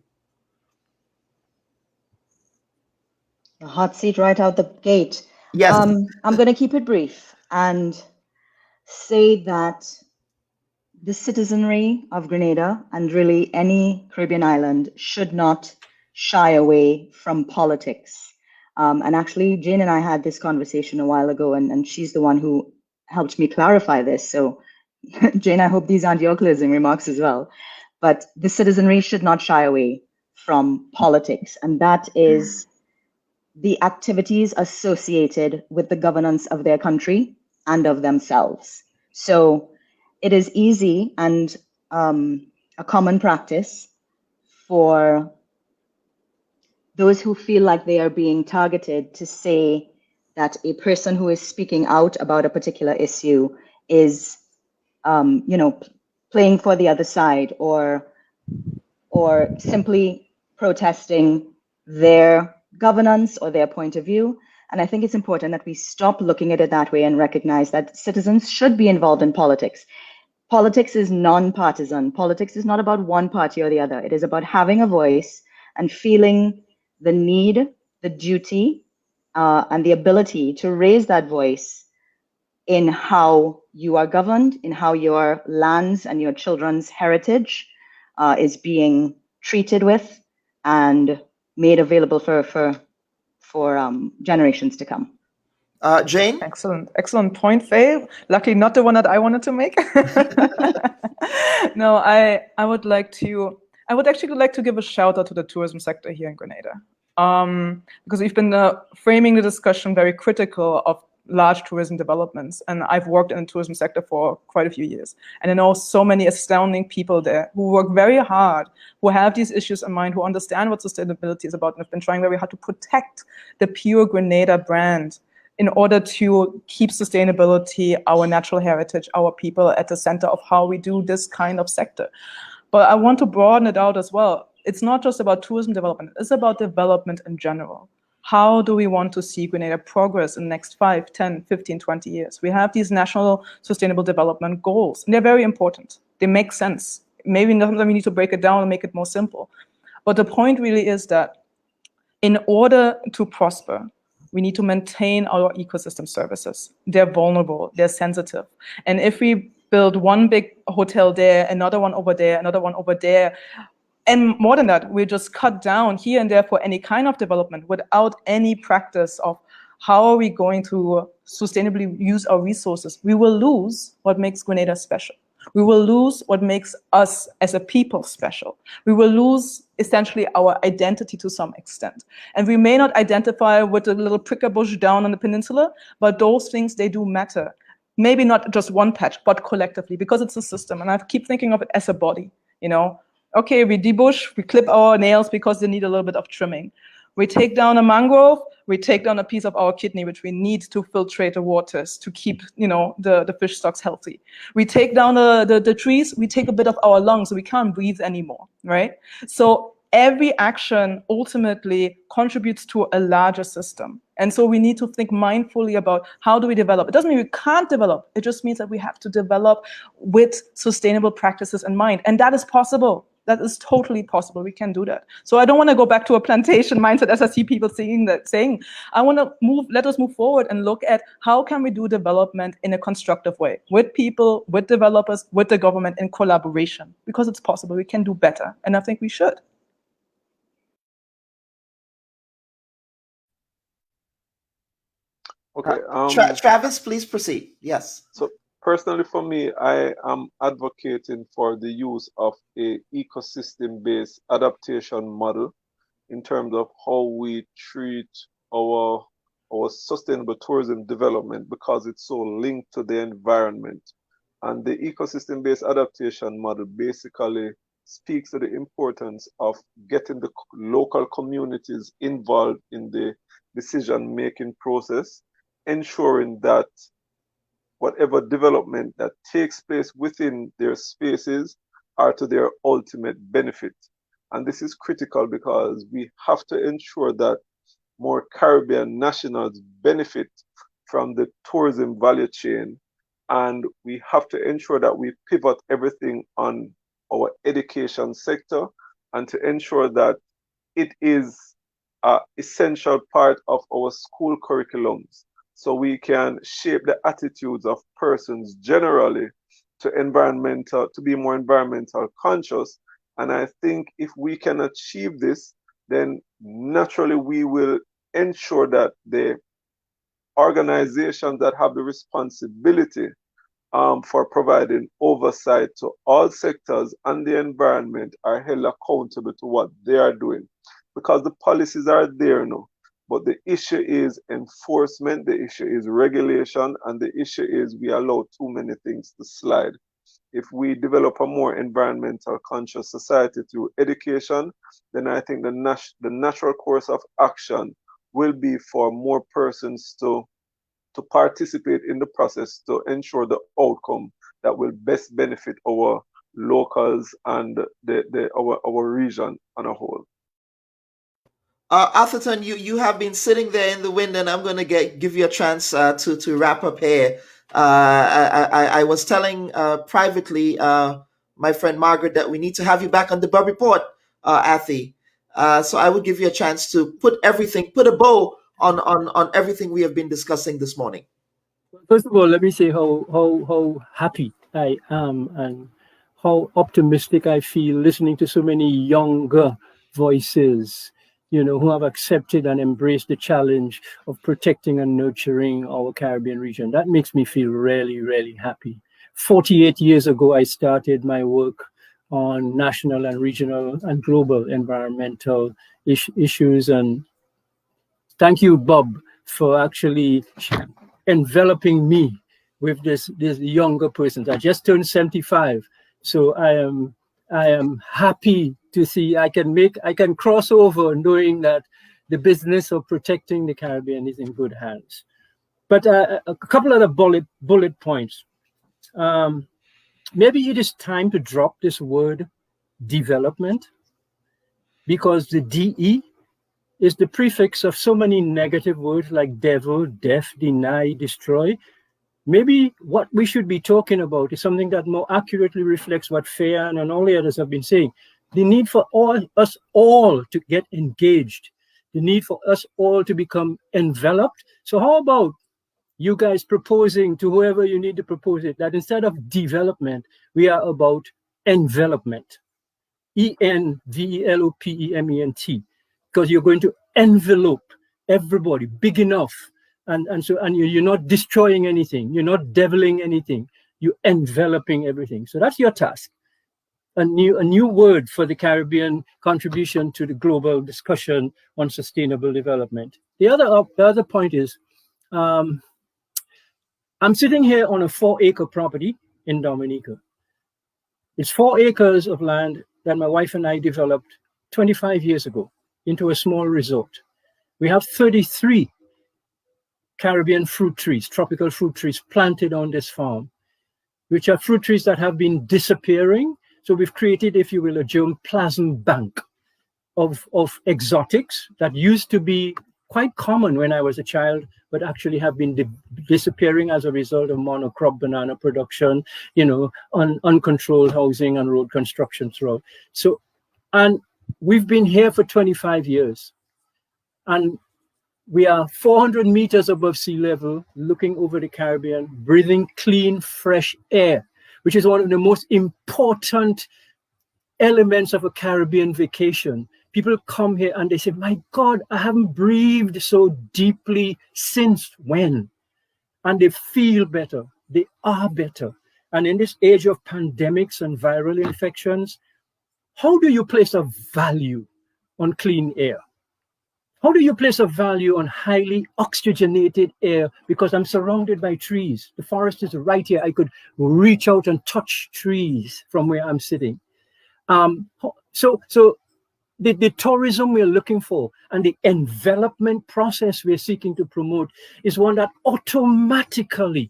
A hot seat right out the gate. Yes. I'm going to keep it brief and say that the citizenry of Grenada and really any Caribbean island should not shy away from politics. And actually, Jane and I had this conversation a while ago, and she's the one who helped me clarify this. So, Jane, I hope these aren't your closing remarks as well. But the citizenry should not shy away from politics, and that is the activities associated with the governance of their country and of themselves. So it is easy and a common practice for those who feel like they are being targeted to say that a person who is speaking out about a particular issue is, playing for the other side or simply protesting their governance or their point of view. And I think it's important that we stop looking at it that way and recognize that citizens should be involved in politics. Politics is non-partisan. Politics is not about one party or the other. It is about having a voice and feeling the need, the duty, and the ability to raise that voice in how you are governed, in how your lands and your children's heritage is being treated with and made available for generations to come. Jane? Excellent point, Faye. Luckily, not the one that I wanted to make. No, I would actually like to give a shout out to the tourism sector here in Grenada, because we've been framing the discussion very critical of large tourism developments, and I've worked in the tourism sector for quite a few years, and I know so many astounding people there who work very hard, who have these issues in mind, who understand what sustainability is about, and have been trying very hard to protect the pure Grenada brand in order to keep sustainability, our natural heritage, our people at the center of how we do this kind of sector. But I want to broaden it out as well. It's not just about tourism development, it's about development in general. How do we want to see Grenada progress in the next 5, 10, 15, 20 years? We have these national sustainable development goals, and they're very important. They make sense. Maybe sometimes we need to break it down and make it more simple. But the point really is that in order to prosper, we need to maintain our ecosystem services. They're vulnerable, they're sensitive. And if we build one big hotel there, another one over there, another one over there, and more than that, we just cut down here and there for any kind of development without any practice of how are we going to sustainably use our resources, we will lose what makes Grenada special. We will lose what makes us as a people special. We will lose essentially our identity to some extent. And we may not identify with the little pricker bush down on the peninsula, but those things, they do matter. Maybe not just one patch, but collectively, because it's a system. And I keep thinking of it as a body, Okay, we debush, we clip our nails because they need a little bit of trimming. We take down a mangrove, we take down a piece of our kidney, which we need to filtrate the waters to keep, the fish stocks healthy. We take down the trees, we take a bit of our lungs, so we can't breathe anymore, right? So every action ultimately contributes to a larger system. And so we need to think mindfully about how do we develop. It doesn't mean we can't develop, it just means that we have to develop with sustainable practices in mind. And that is possible. That is totally possible. We can do that. So I don't want to go back to a plantation mindset as I see people saying. I want to let us move forward and look at how can we do development in a constructive way with people, with developers, with the government in collaboration, because it's possible. We can do better. And I think we should. Okay. Travis, please proceed. Yes. So personally, for me, I am advocating for the use of a ecosystem-based adaptation model in terms of how we treat our sustainable tourism development, because it's so linked to the environment. And the ecosystem-based adaptation model basically speaks to the importance of getting the local communities involved in the decision-making process, ensuring that whatever development that takes place within their spaces are to their ultimate benefit. And this is critical because we have to ensure that more Caribbean nationals benefit from the tourism value chain. And we have to ensure that we pivot everything on our education sector and to ensure that it is an essential part of our school curriculums, so we can shape the attitudes of persons generally to be more environmental conscious. And I think if we can achieve this, then naturally we will ensure that the organizations that have the responsibility for providing oversight to all sectors and the environment are held accountable to what they are doing. Because the policies are there now, but the issue is enforcement, the issue is regulation, and the issue is we allow too many things to slide. If we develop a more environmental conscious society through education, then I think the natural course of action will be for more persons to participate in the process to ensure the outcome that will best benefit our locals and our region on a whole. Atherton, you have been sitting there in the wind, and I'm going to give you a chance to wrap up here. I was telling privately my friend Margaret that we need to have you back on the Bubb Report, Athy. So I would give you a chance to put a bow on everything we have been discussing this morning. First of all, let me say how happy I am and how optimistic I feel listening to so many younger voices, who have accepted and embraced the challenge of protecting and nurturing our Caribbean region. That makes me feel really, really happy. 48 years ago, I started my work on national and regional and global environmental issues. And thank you, Bubb, for actually enveloping me with this younger person. I just turned 75, so I am happy to see I can cross over, knowing that the business of protecting the Caribbean is in good hands. But a couple of the bullet points. Maybe it is time to drop this word development, because the DE is the prefix of so many negative words like devil, death, deny, destroy. Maybe what we should be talking about is something that more accurately reflects what Fayeann and all the others have been saying. The need for us all to get engaged. The need for us all to become enveloped. So how about you guys proposing to whoever you need to propose it, that instead of development, we are about envelopment. ENVELOPEMENT. Because you're going to envelope everybody big enough, and you're not destroying anything, you're not deviling anything, you're enveloping everything. So that's your task. A new word for the Caribbean contribution to the global discussion on sustainable development. The other point is, I'm sitting here on a 4-acre property in Dominica. It's 4 acres of land that my wife and I developed 25 years ago into a small resort. We have 33 Caribbean fruit trees, tropical fruit trees planted on this farm, which are fruit trees that have been disappearing. So we've created, if you will, a germplasm bank of exotics that used to be quite common when I was a child, but actually have been disappearing as a result of monocrop banana production, uncontrolled housing and road construction throughout. So, and we've been here for 25 years, and we are 400 meters above sea level, looking over the Caribbean, breathing clean, fresh air, which is one of the most important elements of a Caribbean vacation. People come here and they say, my God, I haven't breathed so deeply since when? And they feel better, they are better. And in this age of pandemics and viral infections, how do you place a value on clean air? How do you place a value on highly oxygenated air? Because I'm surrounded by trees. The forest is right here. I could reach out and touch trees from where I'm sitting. So the tourism we're looking for and the envelopment process we're seeking to promote is one that automatically,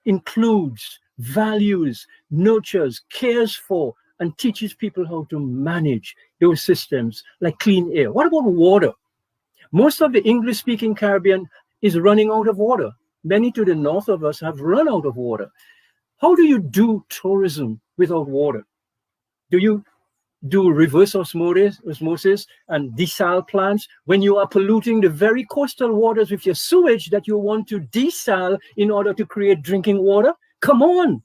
includes, values, nurtures, cares for, and teaches people how to manage those systems like clean air. What about water? Most of the English-speaking Caribbean is running out of water. Many to the north of us have run out of water. How do you do tourism without water? Do do reverse osmosis and desal plants when you are polluting the very coastal waters with your sewage that you want to desal in order to create drinking water? Come on.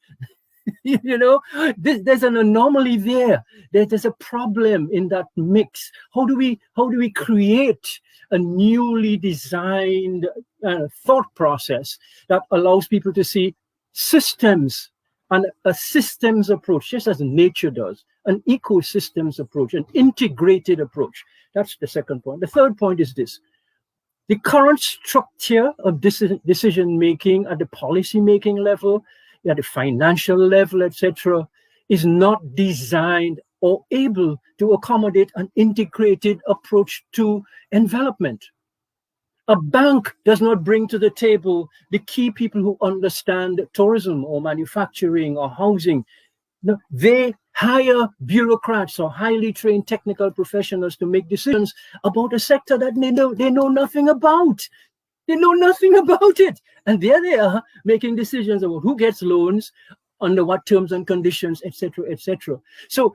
You know, there's an anomaly there. There's a problem in that mix. How do we create a newly designed thought process that allows people to see systems and a systems approach, just as nature does, an ecosystems approach, an integrated approach? That's the second point. The third point is this: the current structure of decision making at the policy making level, at the financial level, etc., is not designed or able to accommodate an integrated approach to envelopment. A bank does not bring to the table the key people who understand tourism or manufacturing or housing. No, they hire bureaucrats or highly trained technical professionals to make decisions about a sector that they know nothing about. They know nothing about it. And there they are making decisions about who gets loans, under what terms and conditions, etc., etc. So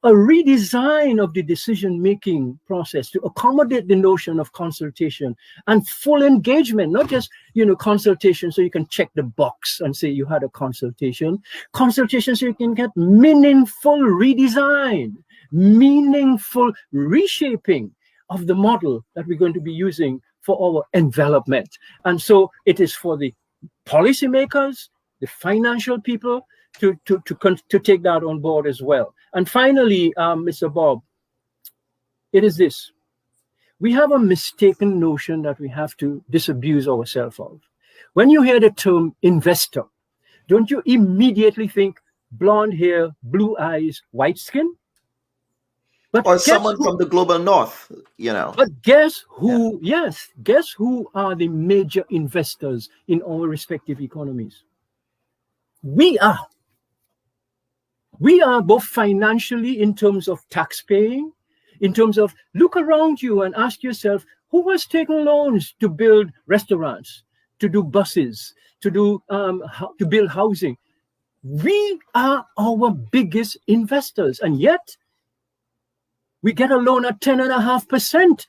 a redesign of the decision-making process to accommodate the notion of consultation and full engagement, not just, consultation so you can check the box and say you had a consultation. Consultation so you can get meaningful redesign, meaningful reshaping of the model that we're going to be using for our envelopment. And so it is for the policymakers, the financial people to take that on board as well. And finally, Mr. Bob, it is this: we have a mistaken notion that we have to disabuse ourselves of. When you hear the term investor, don't you immediately think blonde hair, blue eyes, white skin? But or someone from the global north, But guess who? Yeah. Yes, guess who are the major investors in our respective economies? We are. We are both financially, in terms of tax paying, in terms of look around you and ask yourself, who has taken loans to build restaurants, to do buses, to build housing? We are our biggest investors, and yet we get a loan at 10.5%,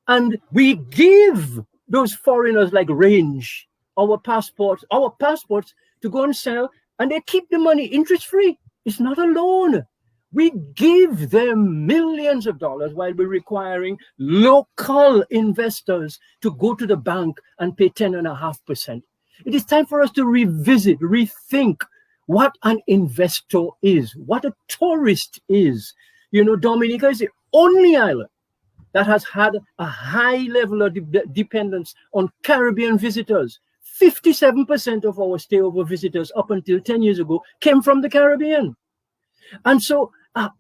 and we give those foreigners like range our passports to go and sell, and they keep the money interest-free. It's not a loan. We give them millions of dollars while we're requiring local investors to go to the bank and pay 10.5%. It is time for us to revisit, rethink what an investor is, what a tourist is. Dominica is the only island that has had a high level of dependence on Caribbean visitors. 57% of our stayover visitors up until 10 years ago came from the Caribbean. And so a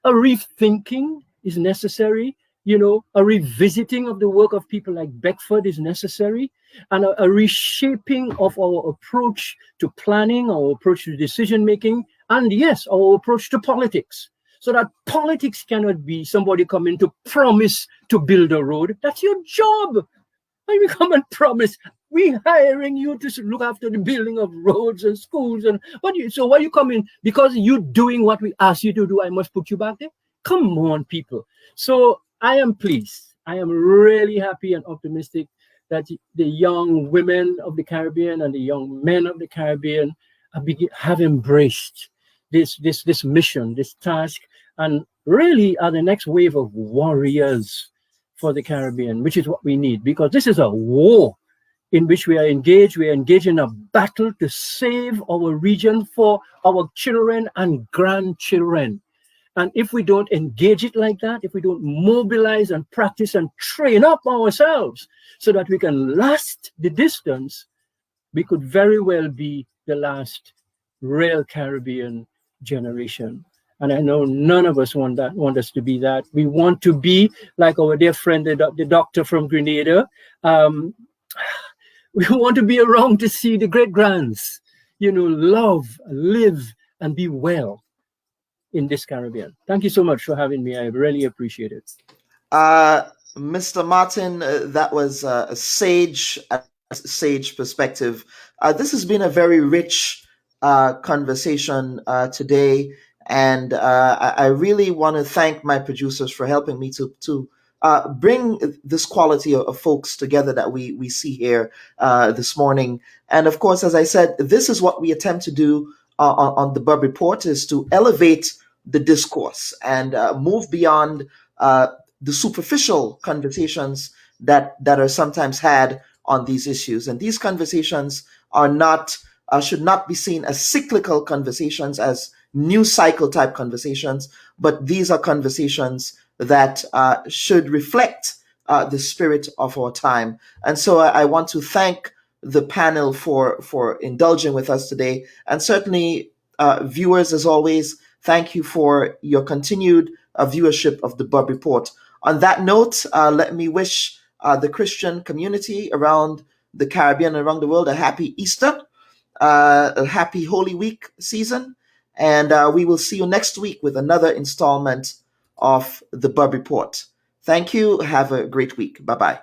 rethinking is necessary. A revisiting of the work of people like Beckford is necessary, and a reshaping of our approach to planning, our approach to decision-making, and yes, our approach to politics. So that politics cannot be somebody coming to promise to build a road. That's your job. When we come and promise, we're hiring you to look after the building of roads and schools. And so why you come in? Because you're doing what we asked you to do, I must put you back there? Come on, people. So I am pleased. I am really happy and optimistic that the young women of the Caribbean and the young men of the Caribbean have embraced this mission, this task, and really are the next wave of warriors for the Caribbean, which is what we need, because this is a war in which we are engaged. We are engaged in a battle to save our region for our children and grandchildren. And if we don't engage it like that, if we don't mobilize and practice and train up ourselves so that we can last the distance, we could very well be the last real Caribbean generation. And I know none of us want us to be that. We want to be like our dear friend, the doctor from Grenada. We want to be around to see the great grands, love, live, and be well in this Caribbean. Thank you so much for having me. I really appreciate it. Mr. Martin, that was a sage perspective. This has been a very rich conversation today. And I really want to thank my producers for helping me to bring this quality of folks together that we see here this morning. And of course, as I said, this is what we attempt to do on the Bubb Report, is to elevate the discourse and move beyond the superficial conversations that are sometimes had on these issues. And these conversations are not should not be seen as cyclical conversations, as news cycle type conversations, but these are conversations that should reflect the spirit of our time. And so I want to thank the panel for indulging with us today, and certainly viewers, as always, thank you for your continued viewership of the Bubb Report. On that note, let me wish the Christian community around the Caribbean and around the world a happy Easter, a happy Holy Week season, and we will see you next week with another installment of the Bubb Report. Thank you. Have a great week. Bye-bye.